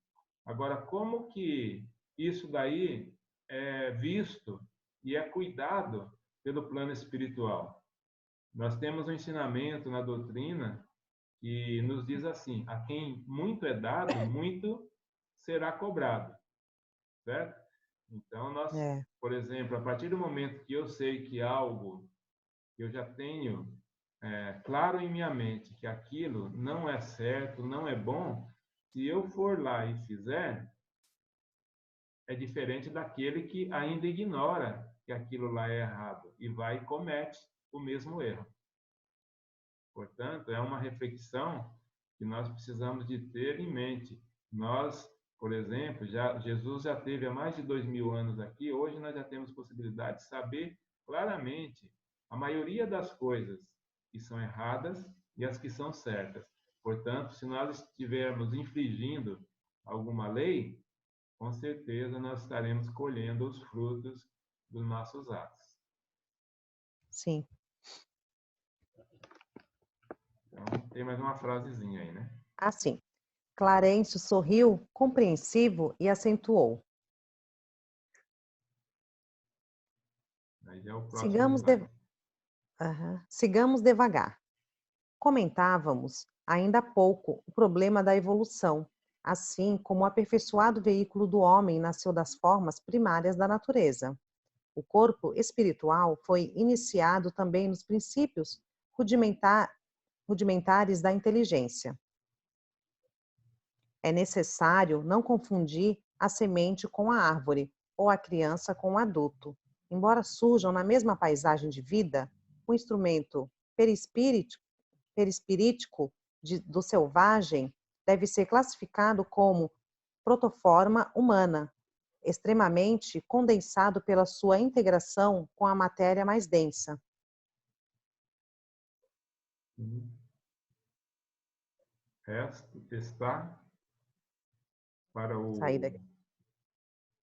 Speaker 1: Agora, como que isso daí é visto e é cuidado pelo plano espiritual? Nós temos um ensinamento na doutrina que nos diz assim: a quem muito é dado, muito será cobrado, certo? Então, nós,
Speaker 2: É,
Speaker 1: por exemplo, a partir do momento que eu sei que algo eu já tenho claro em minha mente que aquilo não é certo, não é bom, se eu for lá e fizer, é diferente daquele que ainda ignora que aquilo lá é errado e vai e comete o mesmo erro. Portanto, é uma reflexão que nós precisamos de ter em mente. Nós, por exemplo, Jesus já teve há mais de 2000 anos aqui, hoje nós já temos possibilidade de saber claramente a maioria das coisas que são erradas e as que são certas. Portanto, se nós estivermos infringindo alguma lei, com certeza nós estaremos colhendo os frutos dos nossos atos.
Speaker 2: Sim.
Speaker 1: Então, tem mais uma frasezinha aí, né?
Speaker 2: Assim, Clarencio sorriu, compreensivo, e acentuou.
Speaker 1: Aí é o próximo
Speaker 2: Sigamos,
Speaker 1: slide.
Speaker 2: Sigamos devagar. Comentávamos, ainda há pouco, o problema da evolução, assim como o aperfeiçoado veículo do homem nasceu das formas primárias da natureza. O corpo espiritual foi iniciado também nos princípios rudimentares da inteligência. É necessário não confundir a semente com a árvore ou a criança com o adulto. Embora surjam na mesma paisagem de vida, o instrumento perispirítico do selvagem deve ser classificado como protoforma humana, extremamente condensado pela sua integração com a matéria mais densa.
Speaker 1: Está para
Speaker 2: Saída.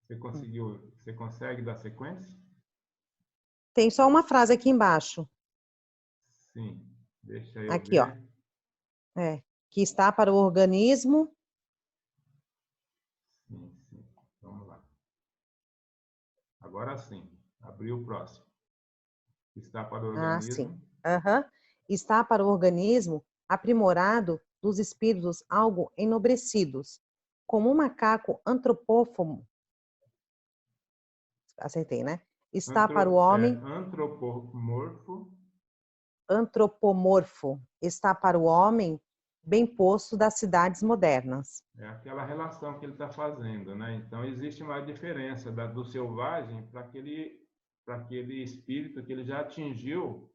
Speaker 1: Você consegue dar sequência?
Speaker 2: Tem só uma frase aqui embaixo.
Speaker 1: Sim, deixa eu
Speaker 2: Aqui, ó.
Speaker 1: ver.
Speaker 2: Que está para o organismo.
Speaker 1: Sim. Vamos lá. Agora sim. Abriu o próximo. Está para o organismo.
Speaker 2: Sim. Está para o organismo aprimorado dos espíritos algo enobrecidos, como um macaco antropófago. Acertei, né? Está para o homem. Antropomorfo. Está para o homem bem posto das cidades modernas.
Speaker 1: É aquela relação que ele está fazendo, né? Então, existe uma diferença do selvagem para aquele espírito que ele já atingiu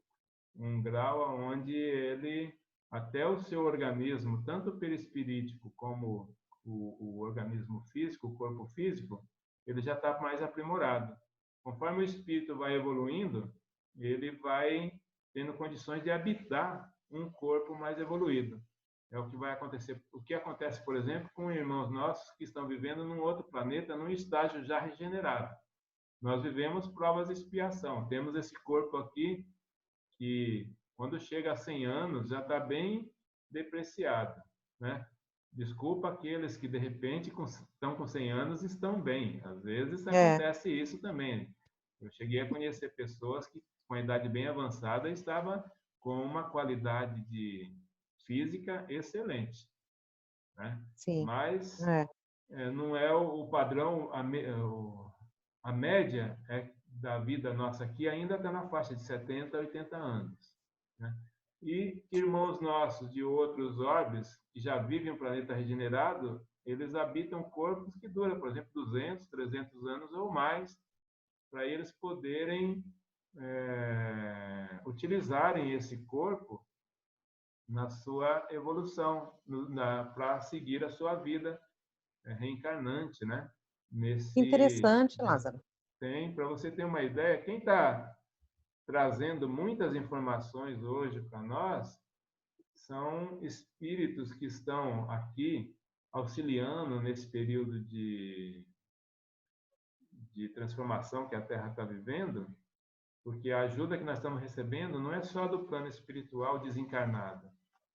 Speaker 1: um grau onde ele, até o seu organismo, tanto o perispirítico como o organismo físico, o corpo físico, ele já está mais aprimorado. Conforme o espírito vai evoluindo, ele vai tendo condições de habitar um corpo mais evoluído. É o que vai acontecer. O que acontece, por exemplo, com irmãos nossos que estão vivendo num outro planeta, num estágio já regenerado. Nós vivemos provas de expiação. Temos esse corpo aqui que, quando chega a 100 anos, já está bem depreciado, né? Desculpa aqueles que, de repente, estão com 100 anos e estão bem. Às vezes acontece isso também. Eu cheguei a conhecer pessoas que, com a idade bem avançada, estavam com uma qualidade de física excelente, né?
Speaker 2: Sim.
Speaker 1: Mas não é o padrão, a média da vida nossa aqui ainda está na faixa de 70 a 80 anos, né? E irmãos nossos de outros orbes, que já vivem um planeta regenerado, eles habitam corpos que duram, por exemplo, 200, 300 anos ou mais, para eles poderem utilizarem esse corpo na sua evolução, para seguir a sua vida reencarnante, né?
Speaker 2: Interessante, Lázaro.
Speaker 1: Tem, para você ter uma ideia, quem está trazendo muitas informações hoje para nós são espíritos que estão aqui auxiliando nesse período de transformação que a Terra está vivendo, porque a ajuda que nós estamos recebendo não é só do plano espiritual desencarnado.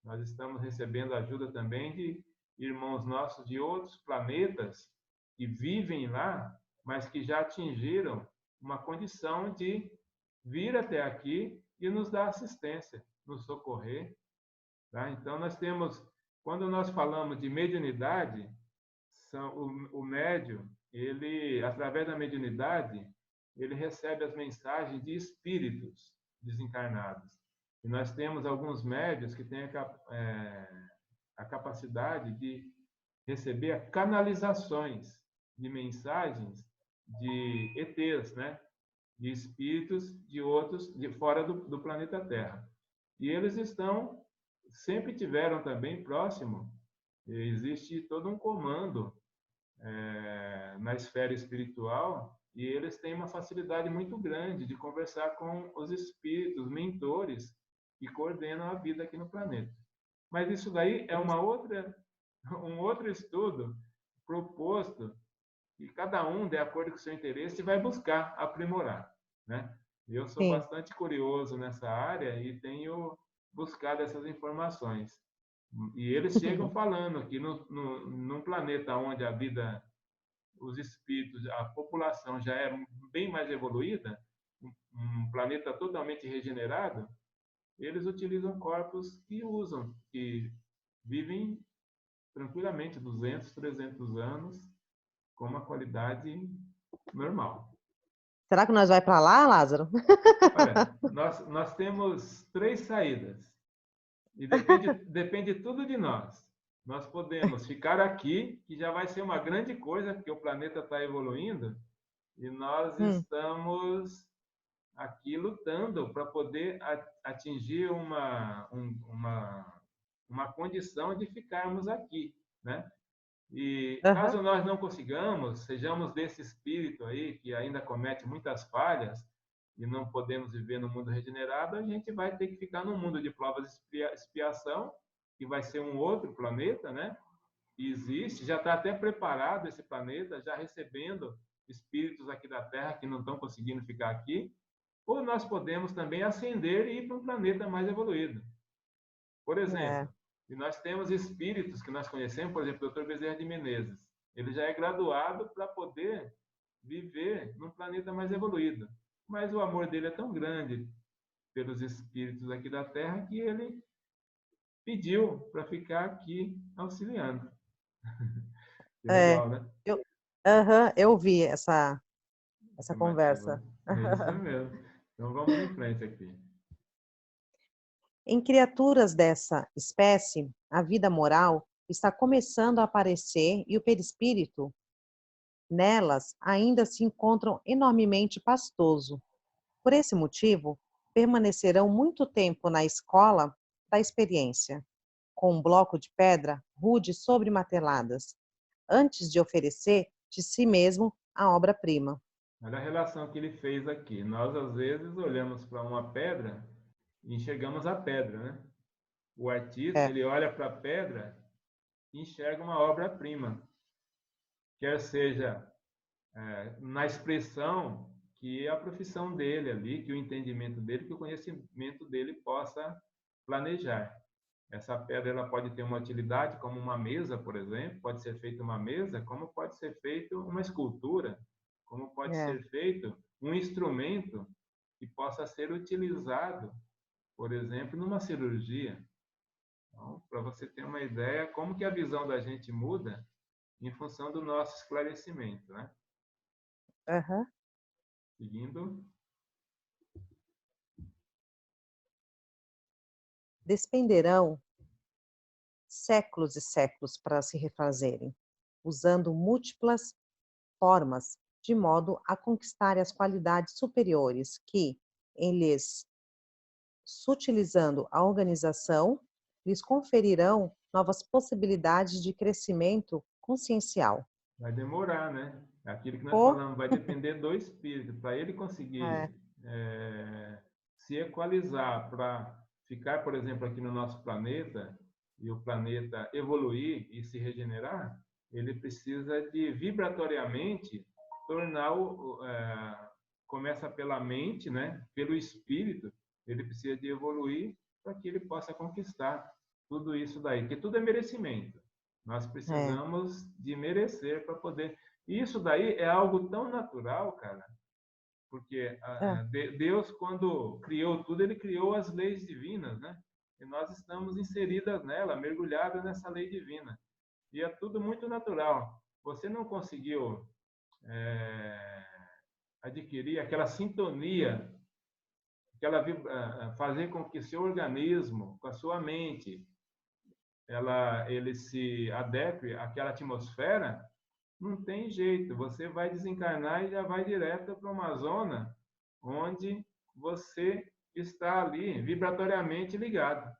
Speaker 1: Nós estamos recebendo ajuda também de irmãos nossos de outros planetas que vivem lá, mas que já atingiram uma condição de vir até aqui e nos dar assistência, nos socorrer. Tá? Então, nós temos, quando nós falamos de mediunidade, o médium, ele, através da mediunidade, ele recebe as mensagens de espíritos desencarnados. E nós temos alguns médios que têm a capacidade de receber canalizações de mensagens de ETs, né? De espíritos de outros, de fora do planeta Terra. E eles sempre tiveram também próximo, existe todo um comando na esfera espiritual, e eles têm uma facilidade muito grande de conversar com os espíritos, mentores, que coordenam a vida aqui no planeta. Mas isso daí é um outro estudo proposto, e cada um, de acordo com o seu interesse, vai buscar aprimorar, né? Eu sou
Speaker 2: Sim.
Speaker 1: bastante curioso nessa área e tenho buscado essas informações. E eles chegam falando que num planeta onde a vida, os espíritos, a população já é bem mais evoluída, um planeta totalmente regenerado, eles utilizam corpos que vivem tranquilamente 200, 300 anos com uma qualidade normal.
Speaker 2: Será que nós vai para lá, Lázaro?
Speaker 1: Olha, nós temos 3 saídas e depende tudo de nós. Nós podemos ficar aqui, que já vai ser uma grande coisa, porque o planeta está evoluindo, e nós estamos aqui lutando para poder atingir uma condição de ficarmos aqui, né? E
Speaker 2: Aham.
Speaker 1: caso nós não consigamos, sejamos desse espírito aí que ainda comete muitas falhas e não podemos viver no mundo regenerado, a gente vai ter que ficar no mundo de provas e expiação, que vai ser um outro planeta, né? E existe, já está até preparado esse planeta, já recebendo espíritos aqui da Terra que não estão conseguindo ficar aqui. Ou nós podemos também ascender e ir para um planeta mais evoluído. Por exemplo, e nós temos espíritos que nós conhecemos, por exemplo, o Dr. Bezerra de Menezes. Ele já é graduado para poder viver num planeta mais evoluído. Mas o amor dele é tão grande pelos espíritos aqui da Terra que ele pediu para ficar aqui auxiliando. Que
Speaker 2: É,
Speaker 1: legal, né?
Speaker 2: eu ouvi essa
Speaker 1: Chamativa.
Speaker 2: conversa.
Speaker 1: É isso mesmo. Então vamos em frente aqui.
Speaker 2: Em criaturas dessa espécie, a vida moral está começando a aparecer e o perispírito nelas ainda se encontram enormemente pastoso. Por esse motivo, permanecerão muito tempo na escola da experiência, com um bloco de pedra rude sobre marteladas, antes de oferecer de si mesmo a obra-prima.
Speaker 1: Olha a relação que ele fez aqui. Nós, às vezes, olhamos para uma pedra e enxergamos a pedra, né? O artista,
Speaker 2: É,
Speaker 1: ele olha para a pedra e enxerga uma obra-prima, quer seja na expressão que a profissão dele ali, que o entendimento dele, que o conhecimento dele possa planejar. Essa pedra ela pode ter uma utilidade como uma mesa, por exemplo, pode ser feita uma mesa, como pode ser feita uma escultura, como pode
Speaker 2: é,
Speaker 1: ser feito um instrumento que possa ser utilizado, por exemplo, numa cirurgia. Então, para você ter uma ideia, como que a visão da gente muda em função do nosso esclarecimento, né?
Speaker 2: aham.
Speaker 1: Seguindo.
Speaker 2: Despenderão séculos e séculos para se refazerem, usando múltiplas formas, de modo a conquistar as qualidades superiores que, em lhes sutilizando a organização, lhes conferirão novas possibilidades de crescimento consciencial.
Speaker 1: Vai demorar, né? É aquilo que nós
Speaker 2: Ou,
Speaker 1: falamos, vai depender do espírito. Para ele
Speaker 2: é,
Speaker 1: conseguir se equalizar, para ficar, por exemplo, aqui no nosso planeta, e o planeta evoluir e se regenerar, ele precisa de vibratoriamente tornar começa pela mente, né? Pelo espírito, ele precisa de evoluir para que ele possa conquistar tudo isso daí, porque tudo é merecimento. Nós
Speaker 2: é,
Speaker 1: precisamos de merecer para poder. E isso daí é algo tão natural, cara, porque
Speaker 2: é,
Speaker 1: Deus, quando criou tudo, ele criou as leis divinas, né? E nós estamos inseridas nela, mergulhadas nessa lei divina. E é tudo muito natural. Você não conseguiu adquirir aquela sintonia fazer com que seu organismo, com a sua mente, ele se adeque àquela atmosfera, não tem jeito. Você vai desencarnar e já vai direto para uma zona onde você está ali vibratoriamente ligado.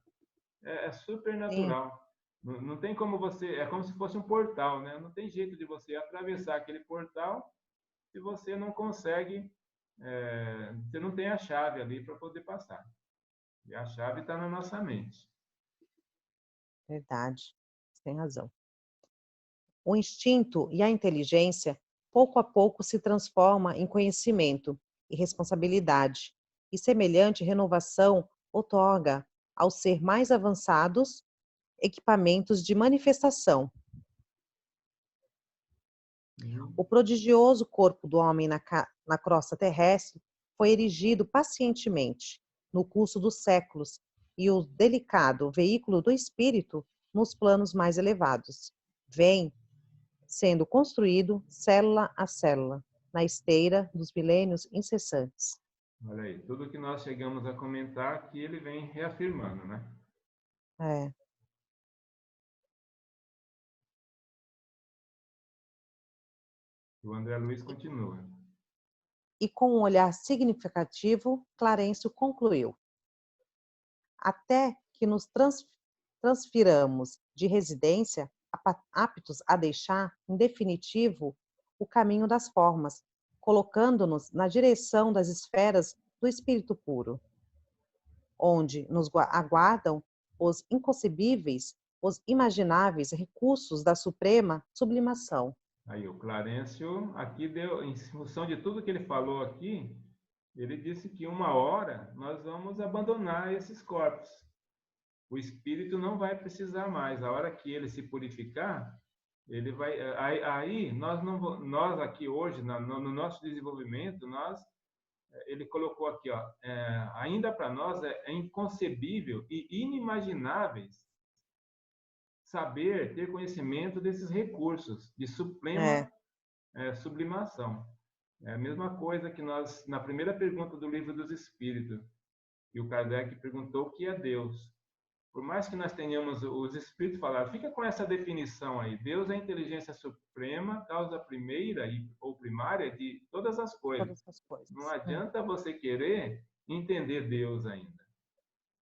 Speaker 1: É super
Speaker 2: Sim,
Speaker 1: natural. Não tem como você. É como se fosse um portal, né? Não tem jeito de você atravessar aquele portal se você não consegue. Você não tem a chave ali para poder passar. E a chave está na nossa mente.
Speaker 2: verdade. Você tem razão. O instinto e a inteligência, pouco a pouco, se transforma em conhecimento e responsabilidade, e semelhante renovação outorga aos ser mais avançados equipamentos de manifestação.
Speaker 1: Uhum.
Speaker 2: O prodigioso corpo do homem na crosta terrestre foi erigido pacientemente no curso dos séculos e o delicado veículo do espírito nos planos mais elevados vem sendo construído célula a célula na esteira dos milênios incessantes.
Speaker 1: Olha aí, tudo que nós chegamos a comentar aqui, ele vem reafirmando, né?
Speaker 2: É.
Speaker 1: O André Luiz continua.
Speaker 2: E com um olhar significativo, Clarencio concluiu: até que nos transfiramos de residência, aptos a deixar, em definitivo, o caminho das formas, colocando-nos na direção das esferas do espírito puro, onde nos aguardam os inconcebíveis, os imagináveis recursos da suprema sublimação.
Speaker 1: Aí, o Clarencio, aqui deu, em função de tudo que ele falou aqui, ele disse que uma hora nós vamos abandonar esses corpos. O espírito não vai precisar mais. A hora que ele se purificar, ele vai. Aí nós não, nós aqui hoje, no nosso desenvolvimento, ele colocou aqui, ó, ainda para nós é inconcebível e inimagináveis saber, ter conhecimento desses recursos de
Speaker 2: É,
Speaker 1: suprema sublimação. É a mesma coisa que nós, na primeira pergunta do Livro dos Espíritos, que o Kardec perguntou o que é Deus. Por mais que nós tenhamos, os Espíritos falaram, fica com essa definição aí, Deus é a inteligência suprema, causa primeira ou primária de todas as coisas.
Speaker 2: todas as
Speaker 1: Não
Speaker 2: coisas.
Speaker 1: adianta você querer entender Deus ainda.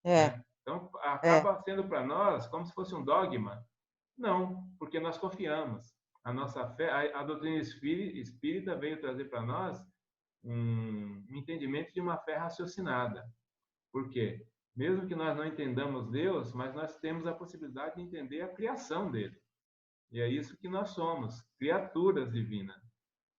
Speaker 2: É,
Speaker 1: Né? Então,
Speaker 2: é,
Speaker 1: acaba sendo para nós como se fosse um dogma. Não, porque nós confiamos. A nossa fé, a doutrina espírita veio trazer para nós um entendimento de uma fé raciocinada. Por quê? Mesmo que nós não entendamos Deus, mas nós temos a possibilidade de entender a criação dele. E é isso que nós somos, criaturas divinas.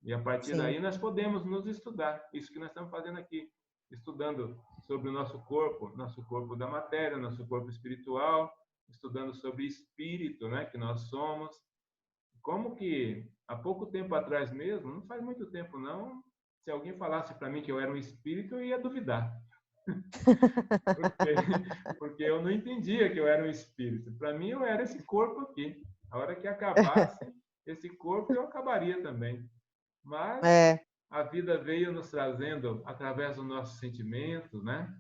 Speaker 1: E a partir
Speaker 2: sim.
Speaker 1: daí nós podemos nos estudar. Isso que nós estamos fazendo aqui, estudando sobre o nosso corpo da matéria, nosso corpo espiritual, estudando sobre espírito, né, que nós somos. Como que há pouco tempo atrás mesmo, não faz muito tempo não, se alguém falasse para mim que eu era um espírito, eu ia duvidar. Porque, porque eu não entendia que eu era um espírito. Para mim, eu era esse corpo aqui. A hora que acabasse esse corpo, eu acabaria também. Mas
Speaker 2: É,
Speaker 1: a vida veio nos trazendo, através dos nossos sentimentos, né?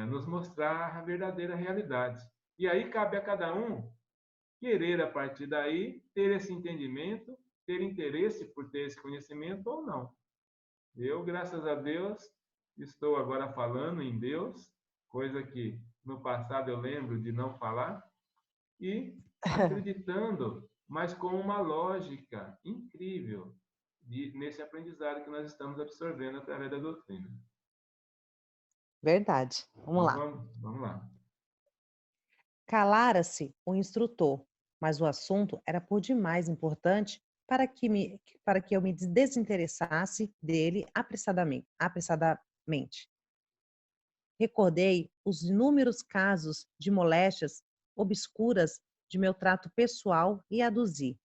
Speaker 1: Nos mostrar a verdadeira realidade. E aí cabe a cada um querer, a partir daí, ter esse entendimento, ter interesse por ter esse conhecimento ou não. Eu, graças a Deus, estou agora falando em Deus, coisa que no passado eu lembro de não falar, e acreditando, mas com uma lógica incrível nesse aprendizado que nós estamos absorvendo através da doutrina.
Speaker 2: verdade. Vamos
Speaker 1: Então,
Speaker 2: lá.
Speaker 1: vamos lá.
Speaker 2: Calara-se o instrutor, mas o assunto era por demais importante para que eu me desinteressasse dele apressadamente. Recordei os inúmeros casos de moléstias obscuras de meu trato pessoal e aduzi.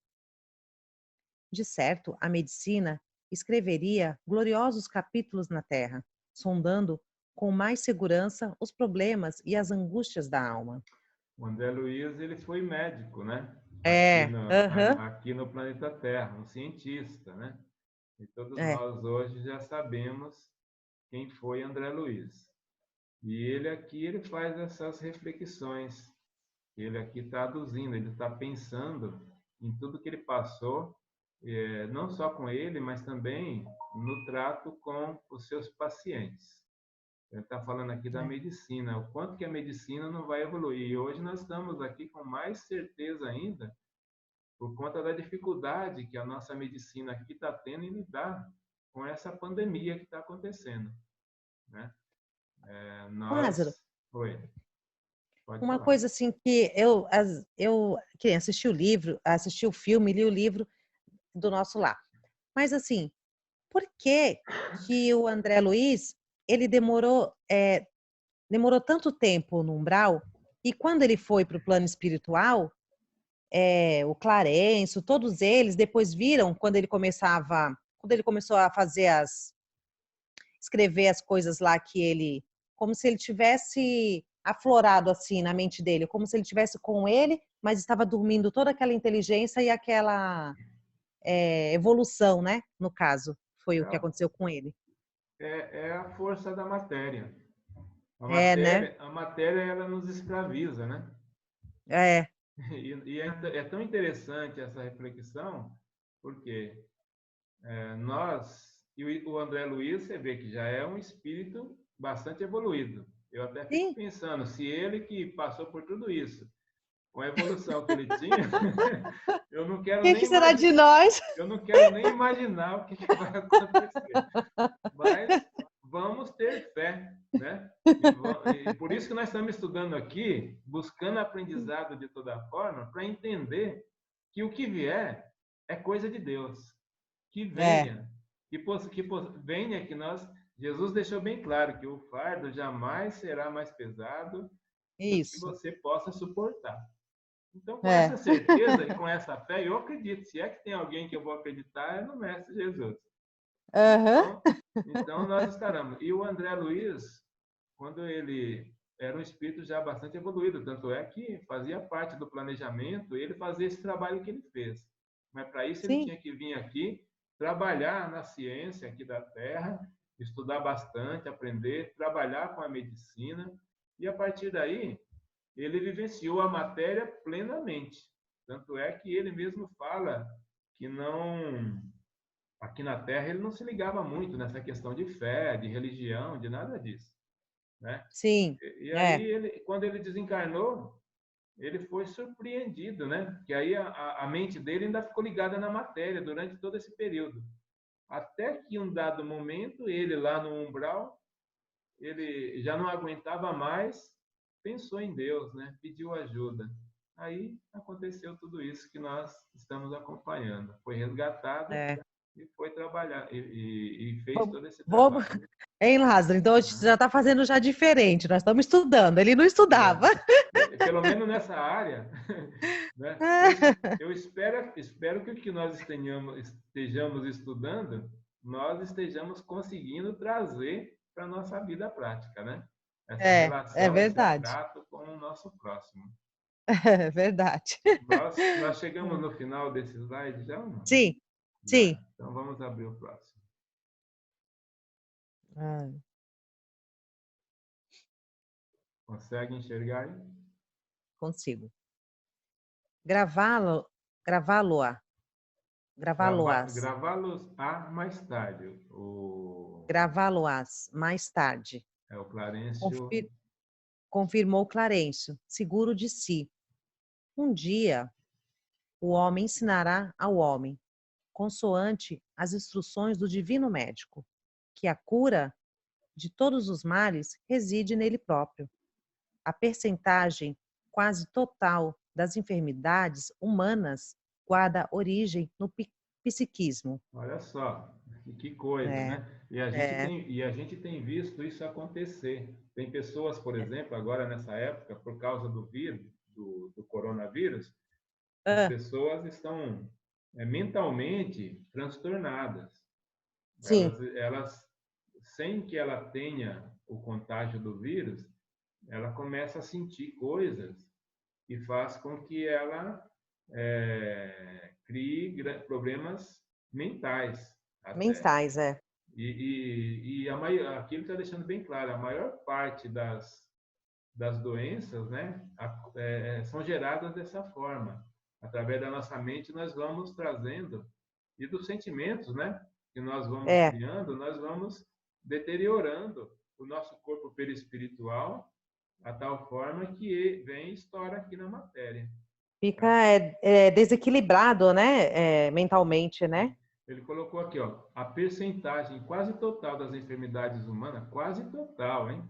Speaker 2: De certo, a medicina escreveria gloriosos capítulos na Terra, sondando com mais segurança os problemas e as angústias da alma.
Speaker 1: O André Luiz, ele foi médico, né?
Speaker 2: É, aham,
Speaker 1: Aqui no planeta Terra, um cientista, né? E todos
Speaker 2: é,
Speaker 1: nós hoje já sabemos quem foi André Luiz. E ele aqui, ele faz essas reflexões. Ele aqui está aduzindo, ele está pensando em tudo que ele passou, não só com ele, mas também no trato com os seus pacientes. Ele está falando aqui da medicina, o quanto que a medicina não vai evoluir. E hoje nós estamos aqui com mais certeza ainda, por conta da dificuldade que a nossa medicina aqui está tendo em lidar com essa pandemia que está acontecendo, né?
Speaker 2: Lázaro,
Speaker 1: Nós... Oi, pode
Speaker 2: uma
Speaker 1: falar.
Speaker 2: coisa assim que eu que assisti o livro, assisti o filme, li o livro do Nosso Lar. Mas assim, por que que o André Luiz, ele demorou tanto tempo no umbral, e quando ele foi para o plano espiritual, o Clarencio, todos eles depois viram quando ele começou a escrever as coisas lá que ele, como se ele tivesse aflorado assim na mente dele, como se ele tivesse com ele, mas estava dormindo toda aquela inteligência e aquela evolução, né? No caso, foi o que aconteceu com ele.
Speaker 1: É a força da matéria.
Speaker 2: Né?
Speaker 1: A matéria ela nos escraviza, né?
Speaker 2: É,
Speaker 1: E é tão interessante essa reflexão, porque e o André Luiz, você vê que já é um espírito bastante evoluído. Eu até fico
Speaker 2: sim.
Speaker 1: pensando, se ele que passou por tudo isso, com a evolução que ele tinha, eu não quero
Speaker 2: O
Speaker 1: nem
Speaker 2: que será de
Speaker 1: imaginar,
Speaker 2: nós?
Speaker 1: eu não quero nem imaginar o que vai acontecer. Mas vamos ter fé, né? E por isso que nós estamos estudando aqui, buscando aprendizado de toda forma, para entender que o que vier é coisa de Deus. Que
Speaker 2: É,
Speaker 1: venha, venha que nós... Jesus deixou bem claro que o fardo jamais será mais pesado do que
Speaker 2: isso.
Speaker 1: você possa suportar. Então, com essa
Speaker 2: É.
Speaker 1: certeza e com essa fé, eu acredito. Se é que tem alguém que eu vou acreditar, é no Mestre Jesus.
Speaker 2: Aham.
Speaker 1: Então nós estaremos. E o André Luiz, quando ele era um espírito já bastante evoluído, tanto é que fazia parte do planejamento, ele fazia esse trabalho que ele fez. Mas para isso ele
Speaker 2: Sim,
Speaker 1: tinha que vir aqui, trabalhar na ciência aqui da Terra, estudar bastante, aprender, trabalhar com a medicina, e a partir daí ele vivenciou a matéria plenamente. Tanto é que ele mesmo fala que não... Aqui na Terra ele não se ligava muito nessa questão de fé, de religião, de nada disso, né?
Speaker 2: sim.
Speaker 1: E aí,
Speaker 2: É,
Speaker 1: quando ele desencarnou, ele foi surpreendido, né? Que aí a mente dele ainda ficou ligada na matéria durante todo esse período. Até que um dado momento, ele lá no umbral, ele já não aguentava mais, pensou em Deus, né? Pediu ajuda. Aí aconteceu tudo isso que nós estamos acompanhando. Foi resgatado
Speaker 2: é.
Speaker 1: e foi trabalhar e fez
Speaker 2: Vamos,
Speaker 1: todo esse
Speaker 2: vamos,
Speaker 1: trabalho.
Speaker 2: hein, Lázaro? Então a gente já está fazendo já diferente. Nós estamos estudando. Ele não estudava.
Speaker 1: Pelo menos nessa área, né? Eu espero que o que nós estejamos estudando, nós estejamos conseguindo trazer para a nossa vida prática, né? Essa
Speaker 2: É
Speaker 1: relação, esse
Speaker 2: verdade.
Speaker 1: trato com o nosso próximo.
Speaker 2: É verdade.
Speaker 1: Nós chegamos no final desse slide já ou não?
Speaker 2: Sim,
Speaker 1: Já.
Speaker 2: sim.
Speaker 1: Então vamos abrir o próximo.
Speaker 2: Ah,
Speaker 1: Consegue enxergar aí?
Speaker 2: consigo. Gravá-lo, gravá-lo-á, gravá-lo-ás,
Speaker 1: Gravá-los a mais tarde.
Speaker 2: gravá-lo-ás mais tarde.
Speaker 1: O Clarencio.
Speaker 2: Confir- Confirmou Clarencio, seguro de si. Um dia o homem ensinará ao homem, consoante as instruções do divino médico, que a cura de todos os males reside nele próprio. A percentagem quase total das enfermidades humanas guarda origem no psiquismo.
Speaker 1: Olha só, que coisa,
Speaker 2: É,
Speaker 1: né?
Speaker 2: é,
Speaker 1: E a gente tem visto isso acontecer. Tem pessoas, por exemplo, agora nessa época, por causa do vírus, do coronavírus, as
Speaker 2: ah,
Speaker 1: pessoas estão mentalmente transtornadas.
Speaker 2: sim,
Speaker 1: Sem que ela tenha o contágio do vírus, ela começa a sentir coisas e faz com que ela crie problemas mentais até.
Speaker 2: mensais, é.
Speaker 1: Aqui ele está deixando bem claro, a maior parte das doenças, né, são geradas dessa forma. Através da nossa mente, nós vamos trazendo, e dos sentimentos, né, que nós vamos criando, nós vamos deteriorando o nosso corpo perispiritual, a tal forma que vem e estoura aqui na matéria.
Speaker 2: Fica desequilibrado, né, mentalmente, né?
Speaker 1: Ele colocou aqui, ó, a percentagem quase total das enfermidades humanas, quase total, hein?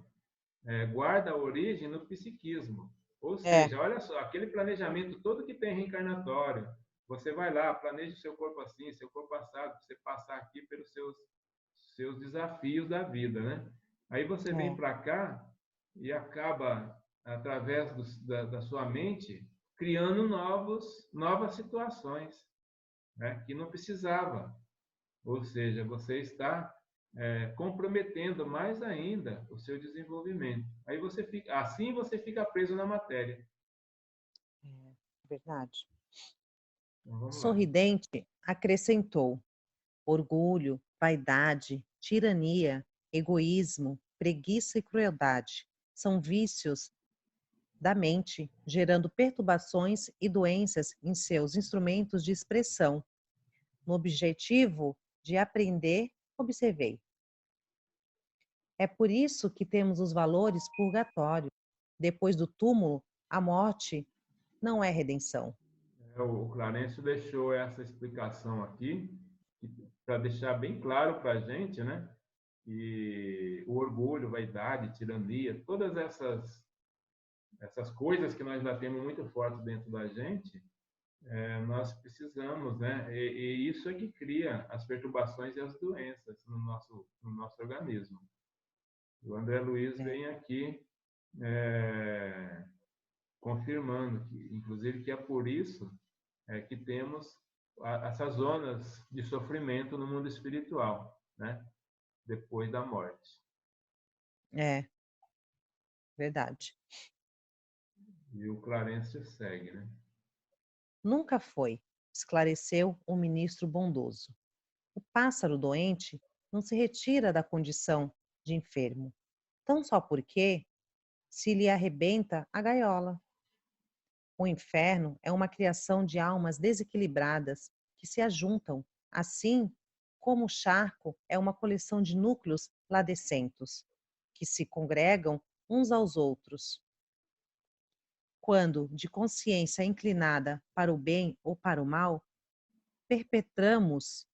Speaker 1: Guarda a origem no psiquismo. Ou seja, olha só, aquele planejamento todo que tem reencarnatório, você vai lá, planeja o seu corpo assim, seu corpo assado, para você passar aqui pelos seus desafios da vida, né? Aí você vem para cá e acaba, através da sua mente, criando novas situações, né, que não precisava. Ou seja, você está comprometendo mais ainda o seu desenvolvimento. Aí assim você fica preso na matéria.
Speaker 2: Verdade.
Speaker 1: Então, vamos lá.
Speaker 2: Sorridente acrescentou: orgulho, vaidade, tirania, egoísmo, preguiça e crueldade são vícios da mente, gerando perturbações e doenças em seus instrumentos de expressão. No objetivo de aprender, observei. É por isso que temos os valores purgatório. Depois do túmulo, a morte não é redenção.
Speaker 1: O Clarencio deixou essa explicação aqui para deixar bem claro para a gente, né? Que o orgulho, vaidade, tirania, todas essas coisas que nós ainda temos muito fortes dentro da gente, nós precisamos, né? E isso é que cria as perturbações e as doenças no nosso organismo. O André Luiz vem aqui confirmando, inclusive, que é por isso que temos essas zonas de sofrimento no mundo espiritual, né? Depois da morte.
Speaker 2: Verdade.
Speaker 1: E o Clarencio segue, né?
Speaker 2: Nunca foi, esclareceu o ministro bondoso. O pássaro doente não se retira da condição de enfermo, tão só porque se lhe arrebenta a gaiola. O inferno é uma criação de almas desequilibradas que se ajuntam, assim como o charco é uma coleção de núcleos ladecentos, que se congregam uns aos outros. Quando, de consciência inclinada para o bem ou para o mal, perpetramos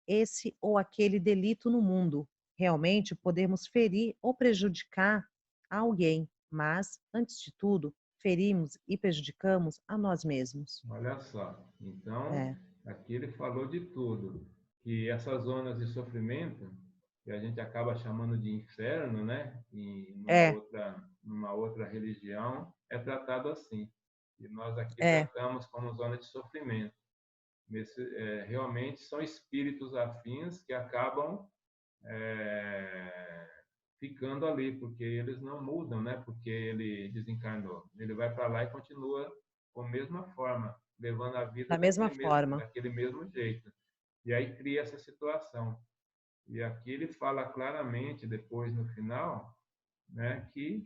Speaker 2: esse ou aquele delito no mundo, realmente podemos ferir ou prejudicar alguém, mas, antes de tudo, ferimos e prejudicamos a nós mesmos.
Speaker 1: Olha só. Então, aqui ele falou de tudo. Que essas zonas de sofrimento, que a gente acaba chamando de inferno, né? Numa outra religião, é tratado assim. E nós aqui tratamos como zona de sofrimento. Realmente são espíritos afins que acabam ficando ali, porque eles não mudam, né? Porque ele desencarnou. Ele vai para lá e continua com a mesma forma, levando a vida
Speaker 2: Da mesma forma.
Speaker 1: daquele mesmo jeito. E aí cria essa situação. E aqui ele fala claramente, depois no final, né, que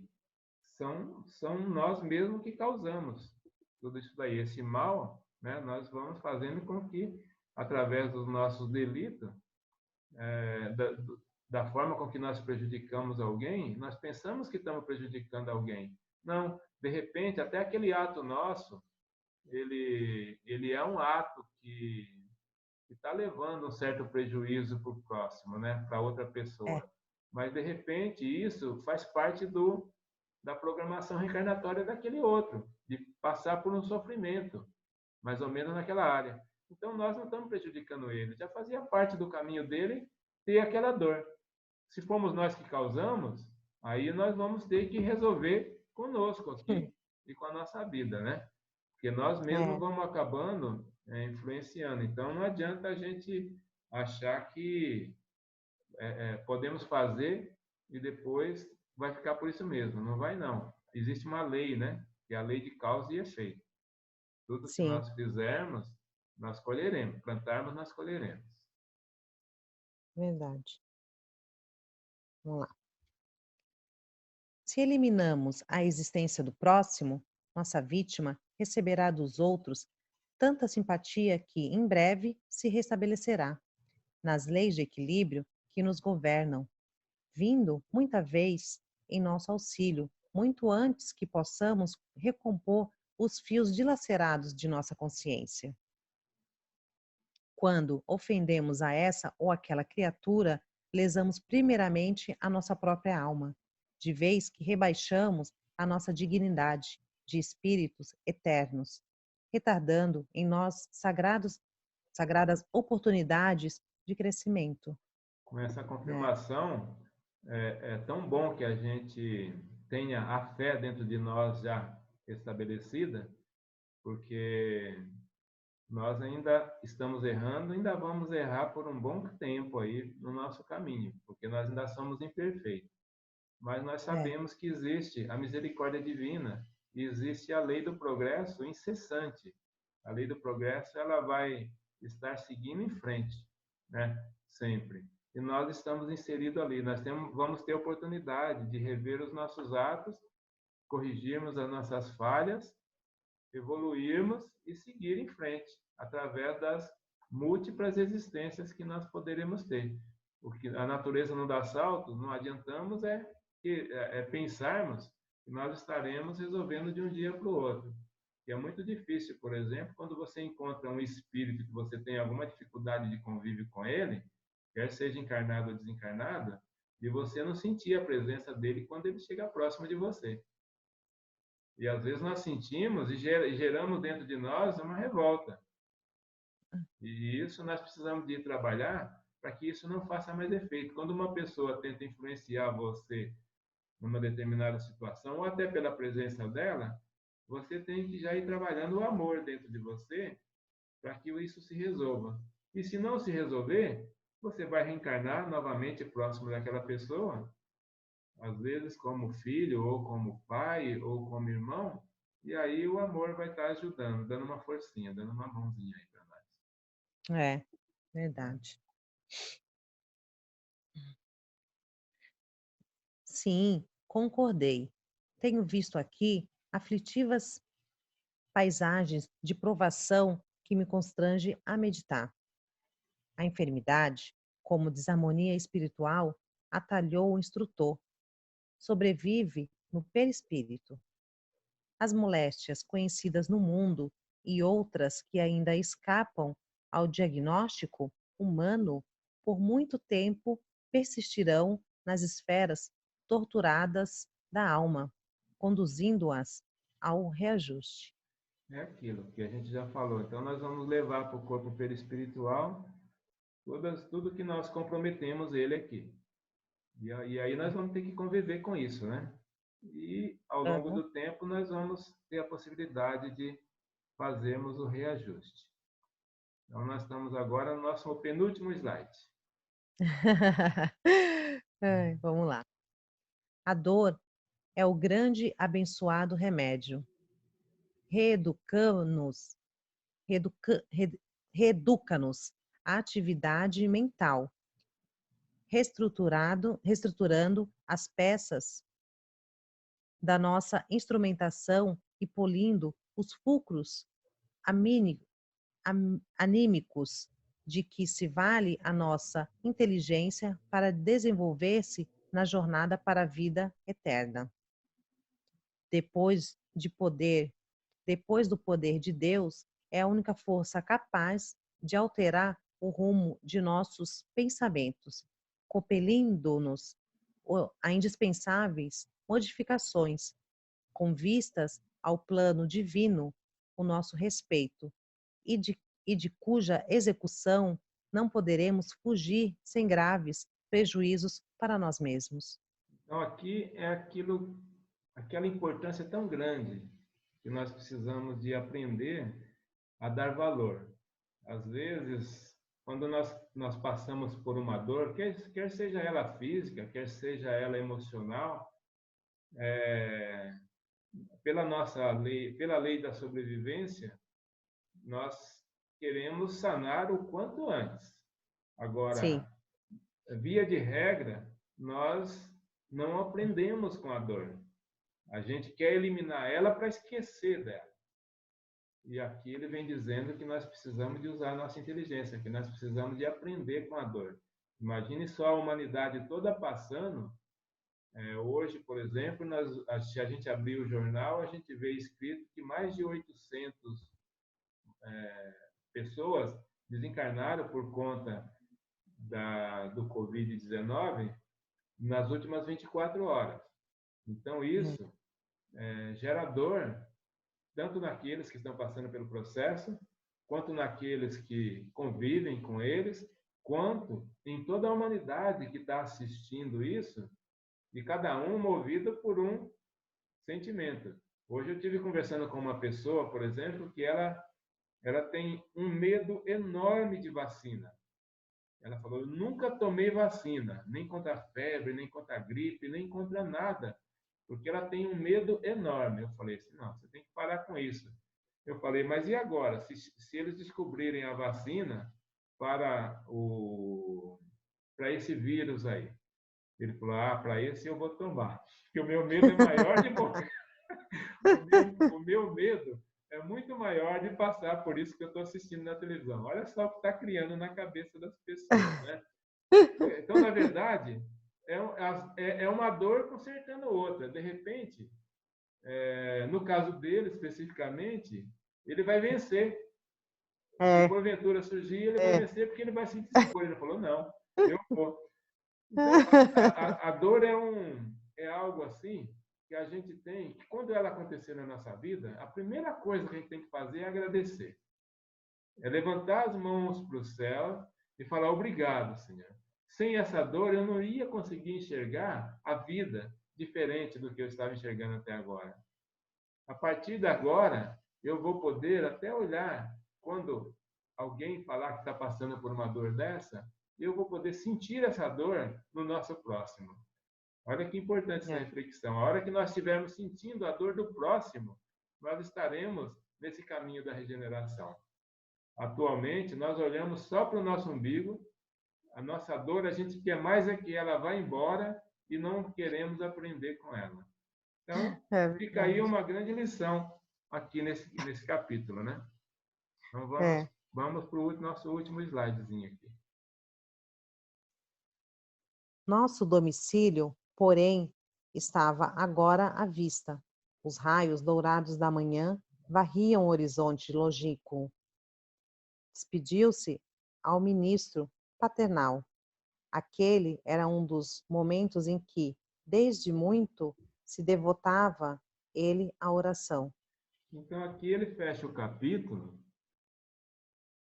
Speaker 1: são nós mesmos que causamos tudo isso daí. Esse mal, né, nós vamos fazendo com que, através dos nossos delitos, da forma com que nós prejudicamos alguém, nós pensamos que estamos prejudicando alguém. Não, de repente, até aquele ato nosso, ele é um ato que está levando um certo prejuízo para o próximo, né? Para outra pessoa. Mas, de repente, isso faz parte da programação reencarnatória daquele outro, de passar por um sofrimento, mais ou menos naquela área. Então, nós não estamos prejudicando ele. Já fazia parte do caminho dele ter aquela dor. Se formos nós que causamos, aí nós vamos ter que resolver conosco aqui e com a nossa vida, né? Porque nós mesmos vamos acabando influenciando. Então, não adianta a gente achar que podemos fazer e depois vai ficar por isso mesmo. Não vai, não. Existe uma lei, né? Que é a lei de causa e efeito. Tudo que nós fizermos, nós colheremos. Plantarmos, nós colheremos.
Speaker 2: Verdade. Vamos lá. Se eliminamos a existência do próximo, nossa vítima receberá dos outros tanta simpatia que, em breve, se restabelecerá nas leis de equilíbrio que nos governam, vindo, muita vez, em nosso auxílio, muito antes que possamos recompor os fios dilacerados de nossa consciência. Quando ofendemos a essa ou aquela criatura, lesamos primeiramente a nossa própria alma, de vez que rebaixamos a nossa dignidade de espíritos eternos, retardando em nós sagradas oportunidades de crescimento.
Speaker 1: Com essa
Speaker 2: É,
Speaker 1: confirmação, é tão bom que a gente tenha a fé dentro de nós já estabelecida, porque nós ainda estamos errando, ainda vamos errar por um bom tempo aí no nosso caminho, porque nós ainda somos imperfeitos. Mas nós
Speaker 2: é,
Speaker 1: sabemos que existe a misericórdia divina e existe a lei do progresso incessante. A lei do progresso ela vai estar seguindo em frente, né? Sempre. E nós estamos inseridos ali. Vamos ter oportunidade de rever os nossos atos, corrigirmos as nossas falhas, evoluirmos e seguir em frente através das múltiplas existências que nós poderemos ter. Porque a natureza não dá salto, não adiantamos pensarmos que nós estaremos resolvendo de um dia para o outro. E é muito difícil, por exemplo, quando você encontra um espírito que você tem alguma dificuldade de convívio com ele, quer seja encarnado ou desencarnado, e você não sentir a presença dele quando ele chega próximo de você. E às vezes nós sentimos e geramos dentro de nós uma revolta. E isso nós precisamos de trabalhar para que isso não faça mais efeito. Quando uma pessoa tenta influenciar você numa determinada situação, ou até pela presença dela, você tem que já ir trabalhando o amor dentro de você para que isso se resolva. E se não se resolver, você vai reencarnar novamente próximo daquela pessoa, às vezes como filho, ou como pai, ou como irmão, e aí o amor vai estar ajudando, dando uma forcinha, dando uma mãozinha aí para nós.
Speaker 2: é, verdade. Sim, concordei. Tenho visto aqui aflitivas paisagens de provação que me constrange a meditar. A enfermidade, como desarmonia espiritual, atalhou o instrutor, sobrevive no perispírito. As moléstias conhecidas no mundo e outras que ainda escapam ao diagnóstico humano, por muito tempo persistirão nas esferas torturadas da alma, conduzindo-as ao reajuste.
Speaker 1: É aquilo que a gente já falou. Então, nós vamos levar para o corpo perispiritual tudo que nós comprometemos ele aqui. E aí nós vamos ter que conviver com isso, né? E ao longo
Speaker 2: Aham.
Speaker 1: do tempo nós vamos ter a possibilidade de fazermos o reajuste. Então, nós estamos agora no nosso penúltimo slide.
Speaker 2: Ai, vamos lá. A dor é o grande abençoado remédio. Reeduca-nos, reeduca, re- reeduca-nos à atividade mental, reestruturando as peças da nossa instrumentação e polindo os fulcros amíni- anímicos de que se vale a nossa inteligência para desenvolver-se na jornada para a vida eterna. Depois de poder, depois do poder de Deus, é a única força capaz de alterar o rumo de nossos pensamentos, compelindo-nos a indispensáveis modificações, com vistas ao plano divino, o nosso respeito, e de cuja execução não poderemos fugir sem graves prejuízos para nós mesmos.
Speaker 1: Então, aqui é aquela importância tão grande que nós precisamos de aprender a dar valor. Às vezes, quando nós passamos por uma dor, quer seja ela física, quer seja ela emocional, é, pela lei da sobrevivência, nós queremos sanar o quanto antes.
Speaker 2: Sim,
Speaker 1: Agora, via de regra, nós não aprendemos com a dor. A gente quer eliminar ela para esquecer dela. E aqui ele vem dizendo que nós precisamos de usar a nossa inteligência, que nós precisamos de aprender com a dor. Imagine só a humanidade toda passando. Hoje, por exemplo, se a gente abrir o jornal, a gente vê escrito que mais de 800 pessoas desencarnaram por conta do Covid-19 nas últimas 24 horas. Então, isso gera dor, tanto naqueles que estão passando pelo processo, quanto naqueles que convivem com eles, quanto em toda a humanidade que está assistindo isso, e cada um movido por um sentimento. Hoje eu estive conversando com uma pessoa, por exemplo, que ela tem um medo enorme de vacina. Ela falou, eu nunca tomei vacina, nem contra a febre, nem contra a gripe, nem contra nada, porque ela tem um medo enorme. Eu falei assim, não, você tem que parar com isso. Eu falei, mas e agora? Se eles descobrirem a vacina para esse vírus aí? Ele falou, para esse eu vou tomar, porque o meu medo é maior de morrer. O meu medo é muito maior de passar por isso que eu estou assistindo na televisão. Olha só o que está criando na cabeça das pessoas, né? Então, na verdade, é uma dor consertando outra. De repente, no caso dele especificamente, ele vai vencer. Se porventura surgir, ele vai vencer porque ele vai sentir seguro. Ele falou, não, eu vou. Então, a dor é algo assim que a gente tem, que quando ela acontecer na nossa vida, a primeira coisa que a gente tem que fazer é agradecer. É levantar as mãos para o céu e falar obrigado, Senhor. Sem essa dor, eu não ia conseguir enxergar a vida diferente do que eu estava enxergando até agora. A partir de agora, eu vou poder até olhar quando alguém falar que está passando por uma dor dessa, eu vou poder sentir essa dor no nosso próximo. Olha que importante essa reflexão. A hora que nós estivermos sentindo a dor do próximo, nós estaremos nesse caminho da regeneração. Atualmente, nós olhamos só para o nosso umbigo, a nossa dor, a gente quer mais é que ela vá embora e não queremos aprender com ela. Então, fica aí uma grande lição aqui nesse capítulo, né? Então, vamos para o nosso último slidezinho aqui.
Speaker 2: Nosso domicílio, porém, estava agora à vista. Os raios dourados da manhã varriam o horizonte longínquo. Despediu-se ao ministro paternal. Aquele era um dos momentos em que, desde muito, se devotava ele à oração.
Speaker 1: Então, aqui ele fecha o capítulo,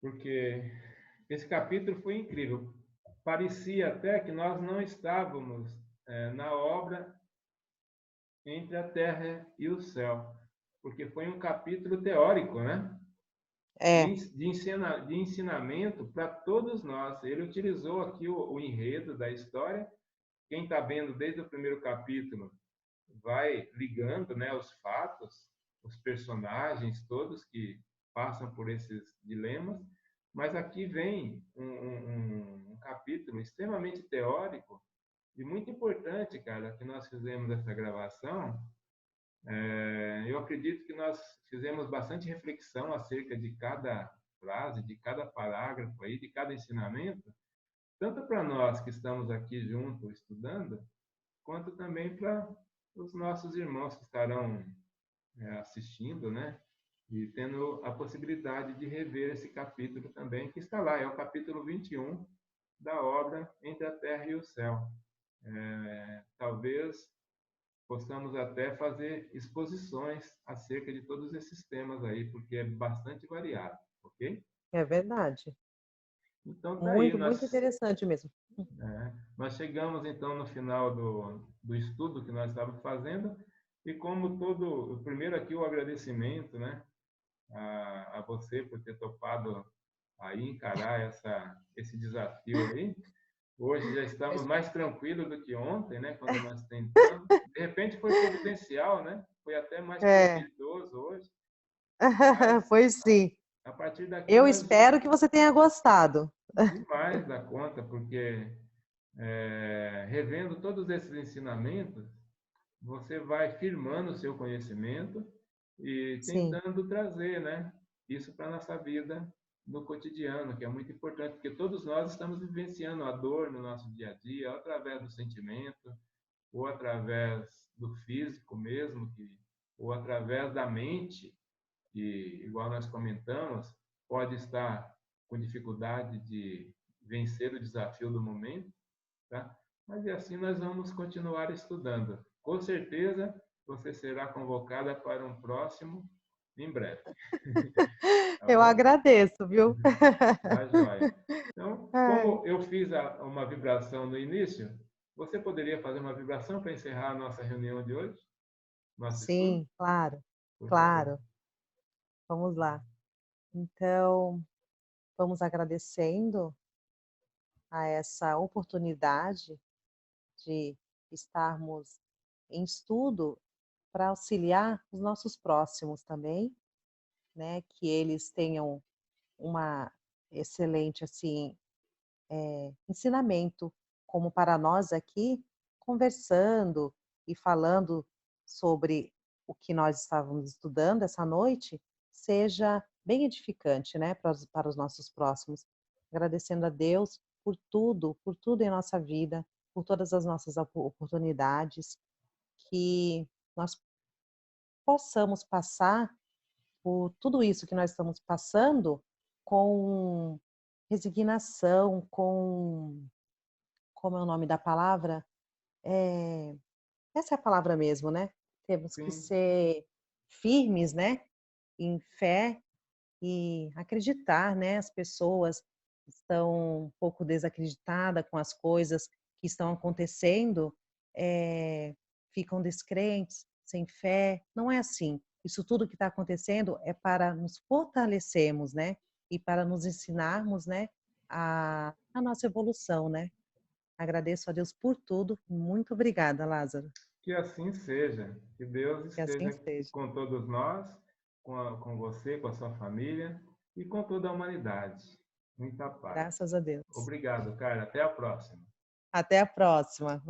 Speaker 1: porque esse capítulo foi incrível. Parecia até que nós não estávamos na obra entre a terra e o céu, porque foi um capítulo teórico, né? De ensinamento para todos nós. Ele utilizou aqui o enredo da história. Quem está vendo desde o primeiro capítulo vai ligando, né, os fatos, os personagens todos que passam por esses dilemas. Mas aqui vem um capítulo extremamente teórico e muito importante, cara, que nós fizemos essa gravação. Eu acredito que nós fizemos bastante reflexão acerca de cada frase, de cada parágrafo aí, de cada ensinamento, tanto para nós que estamos aqui juntos estudando, quanto também para os nossos irmãos que estarão assistindo, né? E tendo a possibilidade de rever esse capítulo também, que está lá, é o capítulo 21 da obra Entre a Terra e o Céu. Talvez possamos até fazer exposições acerca de todos esses temas aí, porque é bastante variado, ok?
Speaker 2: É verdade.
Speaker 1: Então, tá
Speaker 2: muito,
Speaker 1: aí,
Speaker 2: muito interessante mesmo.
Speaker 1: Nós chegamos, então, no final do estudo que nós estávamos fazendo, e como todo, primeiro aqui o agradecimento, né, a você por ter topado aí encarar esse desafio aí. Hoje já estamos mais tranquilos do que ontem, né, quando nós tentamos. De repente foi providencial, né? Foi até mais proveitoso hoje.
Speaker 2: Foi sim.
Speaker 1: A partir daqui
Speaker 2: eu espero que você tenha gostado.
Speaker 1: Demais da conta, porque revendo todos esses ensinamentos, você vai firmando o seu conhecimento e
Speaker 2: Sim,
Speaker 1: tentando trazer, né, isso para a nossa vida no cotidiano, que é muito importante, porque todos nós estamos vivenciando a dor no nosso dia a dia, ou através do sentimento, ou através do físico mesmo, ou através da mente, que, igual nós comentamos, pode estar com dificuldade de vencer o desafio do momento, tá? Mas e assim nós vamos continuar estudando. Com certeza você será convocada para um próximo em breve. Tá
Speaker 2: eu
Speaker 1: bom?
Speaker 2: agradeço, viu?
Speaker 1: Tá joia. Então,
Speaker 2: Ai,
Speaker 1: como eu fiz uma vibração no início, você poderia fazer uma vibração para encerrar a nossa reunião de hoje? Nosso estudo?
Speaker 2: sim, claro,
Speaker 1: Por favor.
Speaker 2: claro. Vamos lá. Então, vamos agradecendo a essa oportunidade de estarmos em estudo para auxiliar os nossos próximos também, né? Que eles tenham uma excelente assim ensinamento, como para nós aqui, conversando e falando sobre o que nós estávamos estudando essa noite, seja bem edificante, né, para os nossos próximos. Agradecendo a Deus por tudo em nossa vida, por todas as nossas oportunidades, que nós possamos passar por tudo isso que nós estamos passando com resignação, com como é o nome da palavra? Eh, essa é a palavra mesmo, né. Temos que
Speaker 1: Sim,
Speaker 2: ser firmes, né, em fé e acreditar, né. As pessoas estão um pouco desacreditada com as coisas que estão acontecendo, ficam descrentes, sem fé. Não é assim. Isso tudo que está acontecendo é para nos fortalecermos, né, e para nos ensinarmos, né, a nossa evolução, né. Agradeço a Deus por tudo. Muito obrigada, Lázaro.
Speaker 1: que assim seja. Que Deus
Speaker 2: Que assim
Speaker 1: esteja
Speaker 2: seja.
Speaker 1: com todos nós, com você, com a sua família e com toda a humanidade. Muita paz.
Speaker 2: Graças a Deus.
Speaker 1: Obrigado, cara. Até a próxima.
Speaker 2: Até a próxima.